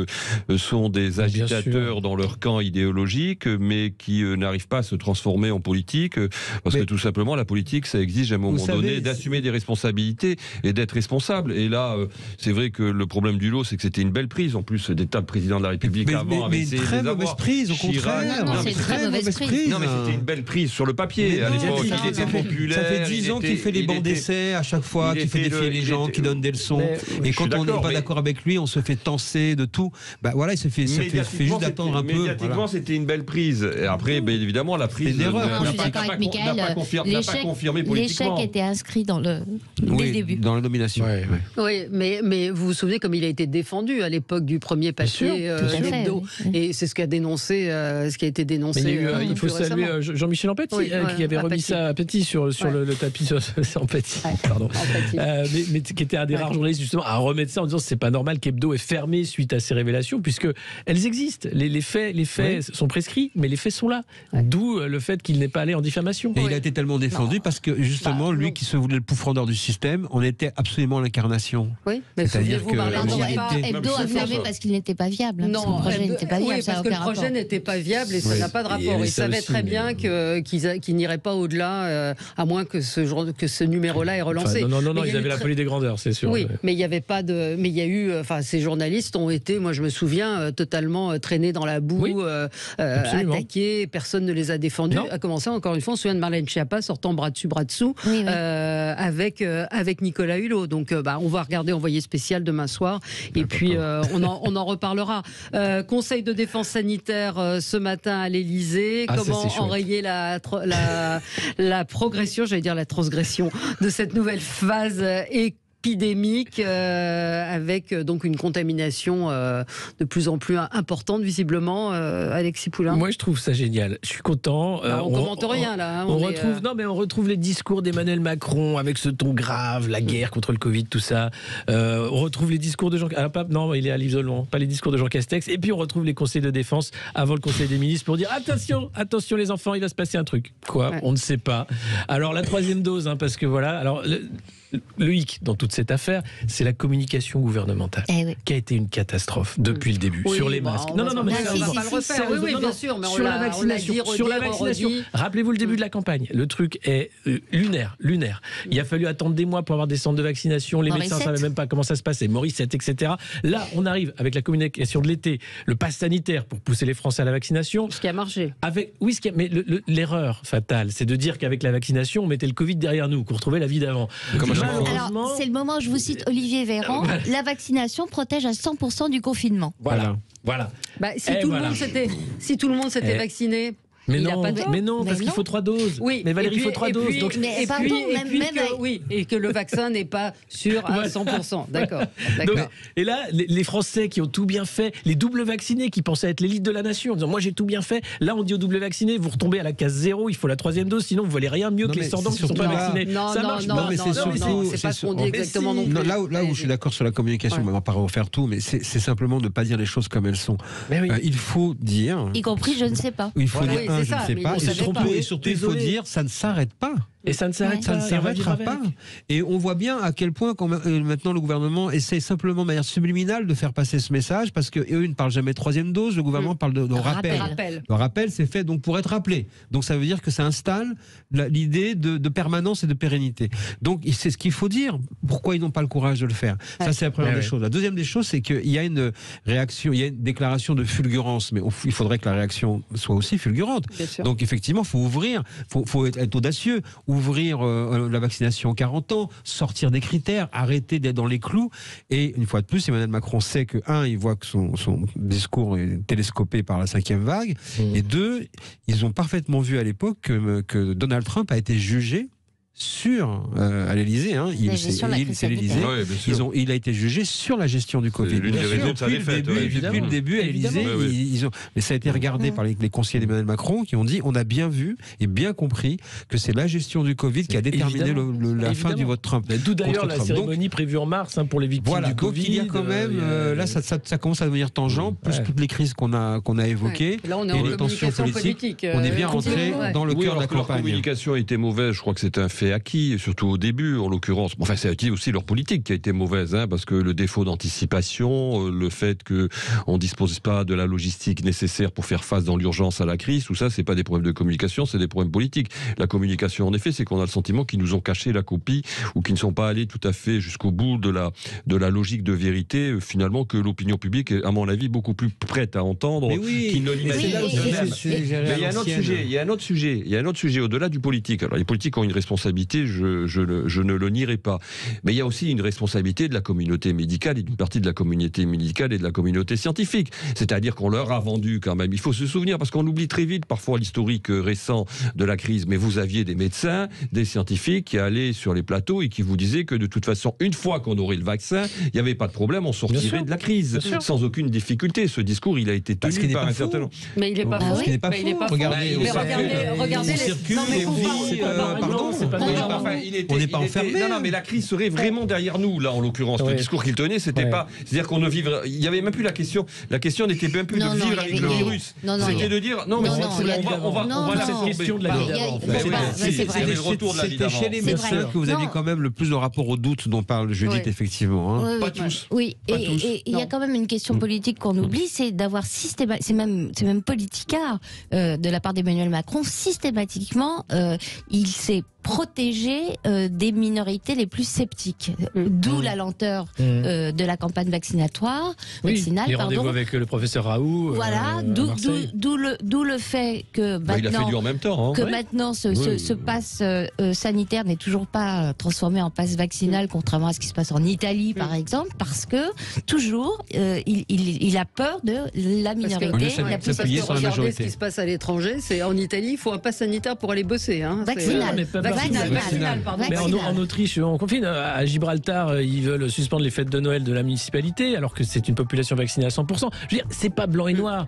sont des agitateurs dans leur camp idéologique, mais qui n'arrivent pas à se transformer en politique, parce que tout simplement, la politique, ça exige à un moment donné d'assumer des responsabilités et d'être responsable. Et là, c'est vrai que le problème du lot, c'est que c'était une belle prise, en plus d'État de président de la République avant. Mais une très mauvaise prise, au contraire. Non, c'est une très mauvaise prise. Non, mais c'était une belle prise sur le papier. À l'époque, il était populaire. Ça fait 10 ans qu'il fait les bancs d'essai à chaque fois, qu'il fait défier les gens, qu'il donne des leçons. Et quand on n'est pas d'accord avec lui, on se fait tenser de tout. Bah voilà, il se fait juste d'attendre un peu. Médiatiquement, c'était une belle prise. Et après, bien la prise n'a pas confirmé politiquement. L'échec était inscrit dès le début. Dans la nomination. Oui, mais vous vous souvenez comme il a été défendu à l'époque du premier papier Hebdo. Et c'est ce qui a été dénoncé. Il faut saluer Jean-Michel Empathy qui avait remis ça à Petit sur le tapis Empathy, pardon. Mais qui était un des rares journalistes justement à remettre ça en disant c'est pas normal qu'Hebdo est fermé suite à ces révélations, puisque elles existent. Les faits sont prescrits, mais les faits sont là. D'où le fait qu'il n'est pas allé en diffamation. Et il a été tellement défendu parce que justement lui qui se voulait le pourfendeur du système, on était absolument l'incarnation. Oui, mais c'est-à-dire que Hebdo a fermé parce qu'il n'était pas viable. Non, le projet n'était pas viable. Oui, parce que le projet n'était pas viable et ça n'a pas de rapport. Il savait très bien qu'il n'irait pas au-delà, à moins que ce numéro-là ait relancé. Non, ils avaient la folie des grandeurs, c'est sûr. Oui, mais il y avait pas de. Mais il y a eu. Enfin, ces journalistes ont été, moi je me souviens, totalement traînés dans la boue, attaqués. Personne ne les a défendus. À commencer, encore une fois, on se souvient de Marlène Schiappa sortant bras dessous, avec Nicolas Hulot. Donc, on va regarder Envoyé spécial demain soir. Et puis, on en reparlera. Conseil de défense sanitaire ce matin à l'Élysée. Comment enrayer la progression, j'allais dire la transgression de cette nouvelle phase épidémique avec donc une contamination de plus en plus importante visiblement, Alexis Poulain. Moi je trouve ça génial, je suis content. On commente rien là. Hein, on retrouve les discours d'Emmanuel Macron avec ce ton grave, la guerre contre le Covid, tout ça. On retrouve les discours de Jean... non, il est à l'isolement, pas les discours de Jean Castex. Et puis on retrouve les conseils de défense avant le Conseil des ministres pour dire attention les enfants, il va se passer un truc. Quoi ? On ne sait pas. Alors la 3e dose, parce que voilà. Alors le hic dans toute cette affaire, c'est la communication gouvernementale qui a été une catastrophe depuis le début sur les masques. On va pas le refaire. Oui, bien sûr, mais sur la vaccination. Rappelez-vous le début de la campagne. Le truc est lunaire. Il a fallu attendre des mois pour avoir des centres de vaccination. Les médecins ne savaient même pas comment ça se passait. Morissette, etc. Là, on arrive avec la communication de l'été, le pass sanitaire pour pousser les Français à la vaccination. Ce qui a marché. Mais l'erreur fatale, c'est de dire qu'avec la vaccination, on mettait le Covid derrière nous, qu'on retrouvait la vie d'avant. Alors, c'est le moment où je vous cite Olivier Véran. La vaccination protège à 100% du confinement. Voilà. Si tout le monde s'était vacciné. Mais non, parce qu'il faut 3 doses. Oui, mais Valérie, il faut 3 doses. Et que le vaccin n'est pas sûr à 100%. D'accord. Et là, les Français qui ont tout bien fait, les doubles vaccinés qui pensaient être l'élite de la nation, en disant moi j'ai tout bien fait, là on dit aux doubles vaccinés, vous retombez à la case 0, il faut la 3e dose, sinon vous valez rien mieux que les sordants qui ne sont pas vaccinés. Non, c'est pas ce qu'on dit exactement non plus. Là où je suis d'accord sur la communication, on va pas refaire tout, mais c'est simplement de ne pas dire les choses comme elles sont. Il faut dire. Y compris je ne sais pas. Il faut dire je ne sais pas. Et surtout, il faut dire ça ne s'arrête pas. Et ça ne s'arrêtera pas. Et on voit bien à quel point maintenant le gouvernement essaie simplement de manière subliminale de faire passer ce message, parce qu'eux ne parlent jamais de 3e dose, le gouvernement parle de rappel. Le rappel, c'est fait donc pour être rappelé. Donc ça veut dire que ça installe l'idée de permanence et de pérennité. Donc c'est ce qu'il faut dire. Pourquoi ils n'ont pas le courage de le faire ? Ça, c'est la première des choses. La deuxième des choses, c'est qu'il y a une réaction, il y a une déclaration de fulgurance, mais il faudrait que la réaction soit aussi fulgurante. Donc effectivement, il faut ouvrir, il faut être audacieux, ouvrir la vaccination 40 ans, sortir des critères, arrêter d'être dans les clous. Et une fois de plus, Emmanuel Macron sait que, il voit que son discours est télescopé par la 5e vague, et 2, ils ont parfaitement vu à l'époque que Donald Trump a été jugé à l'Élysée, c'est l'Élysée. Il a été jugé sur la gestion du Covid. Depuis le début, à l'Élysée, mais ça a été regardé par les conseillers d'Emmanuel Macron qui ont dit on a bien vu et bien compris que c'est la gestion du Covid qui a déterminé la fin du vote Trump. D'où d'ailleurs la cérémonie prévue en mars pour les victimes du Covid. Donc il y a quand même là ça commence à devenir tangent, plus toutes les crises qu'on a évoquées et les tensions politiques. On est bien rentré dans le cœur de la campagne. La communication était mauvaise, je crois que c'était un fait acquis, surtout au début en l'occurrence. Enfin, c'est aussi leur politique qui a été mauvaise, parce que le défaut d'anticipation, le fait qu'on ne dispose pas de la logistique nécessaire pour faire face dans l'urgence à la crise, tout ça, c'est pas des problèmes de communication, c'est des problèmes politiques. La communication, en effet, c'est qu'on a le sentiment qu'ils nous ont caché la copie ou qu'ils ne sont pas allés tout à fait jusqu'au bout de la logique de vérité, finalement, que l'opinion publique est, à mon avis, beaucoup plus prête à entendre qu'ils ne l'imaginent. Mais il y a un autre sujet au-delà du politique. Alors, les politiques ont une responsabilité, je ne le nierai pas. Mais il y a aussi une responsabilité de la communauté médicale et d'une partie de la communauté médicale et de la communauté scientifique. C'est-à-dire qu'on leur a vendu quand même. Il faut se souvenir, parce qu'on oublie très vite parfois l'historique récent de la crise, mais vous aviez des médecins, des scientifiques qui allaient sur les plateaux et qui vous disaient que de toute façon, une fois qu'on aurait le vaccin, il n'y avait pas de problème, on sortirait de la crise sans aucune difficulté. Ce discours, il a été tenu par un certain nombre. Mais il n'est pas faux. Regardez les... Pardon, c'est pas on n'est pas enfermé. Non, mais la crise serait vraiment derrière nous, là, en l'occurrence. Le discours qu'il tenait, c'était pas... C'est-à-dire qu'on ne vivrait... Il n'y avait même plus la question. La question n'était même plus de vivre avec le virus. C'était de dire... Non, mais on va la question de la vie d'avant. C'était le retour de la vie d'avant. C'était chez les médecins que vous aviez quand même le plus de rapport au doute dont parle Judith, effectivement. Pas tous. Oui, et il y a quand même une question politique qu'on oublie, c'est d'avoir c'est même politicard de la part d'Emmanuel Macron, systématiquement, il s'est protégé des minorités les plus sceptiques. D'où la lenteur de la campagne vaccinale. Les rendez-vous avec le professeur Raoult. Voilà, d'où le fait que maintenant, il a fait du en même temps, maintenant ce pass sanitaire n'est toujours pas transformé en pass vaccinal, contrairement à ce qui se passe en Italie, par exemple, parce que toujours il a peur de la minorité. Regardez ce qui se passe à l'étranger, c'est en Italie, il faut un pass sanitaire pour aller bosser. Vaccinal. Vaccinal, pardon. Mais en Autriche, on confine. À Gibraltar, ils veulent suspendre les fêtes de Noël de la municipalité, alors que c'est une population vaccinée à 100%. Je veux dire, c'est pas blanc et noir.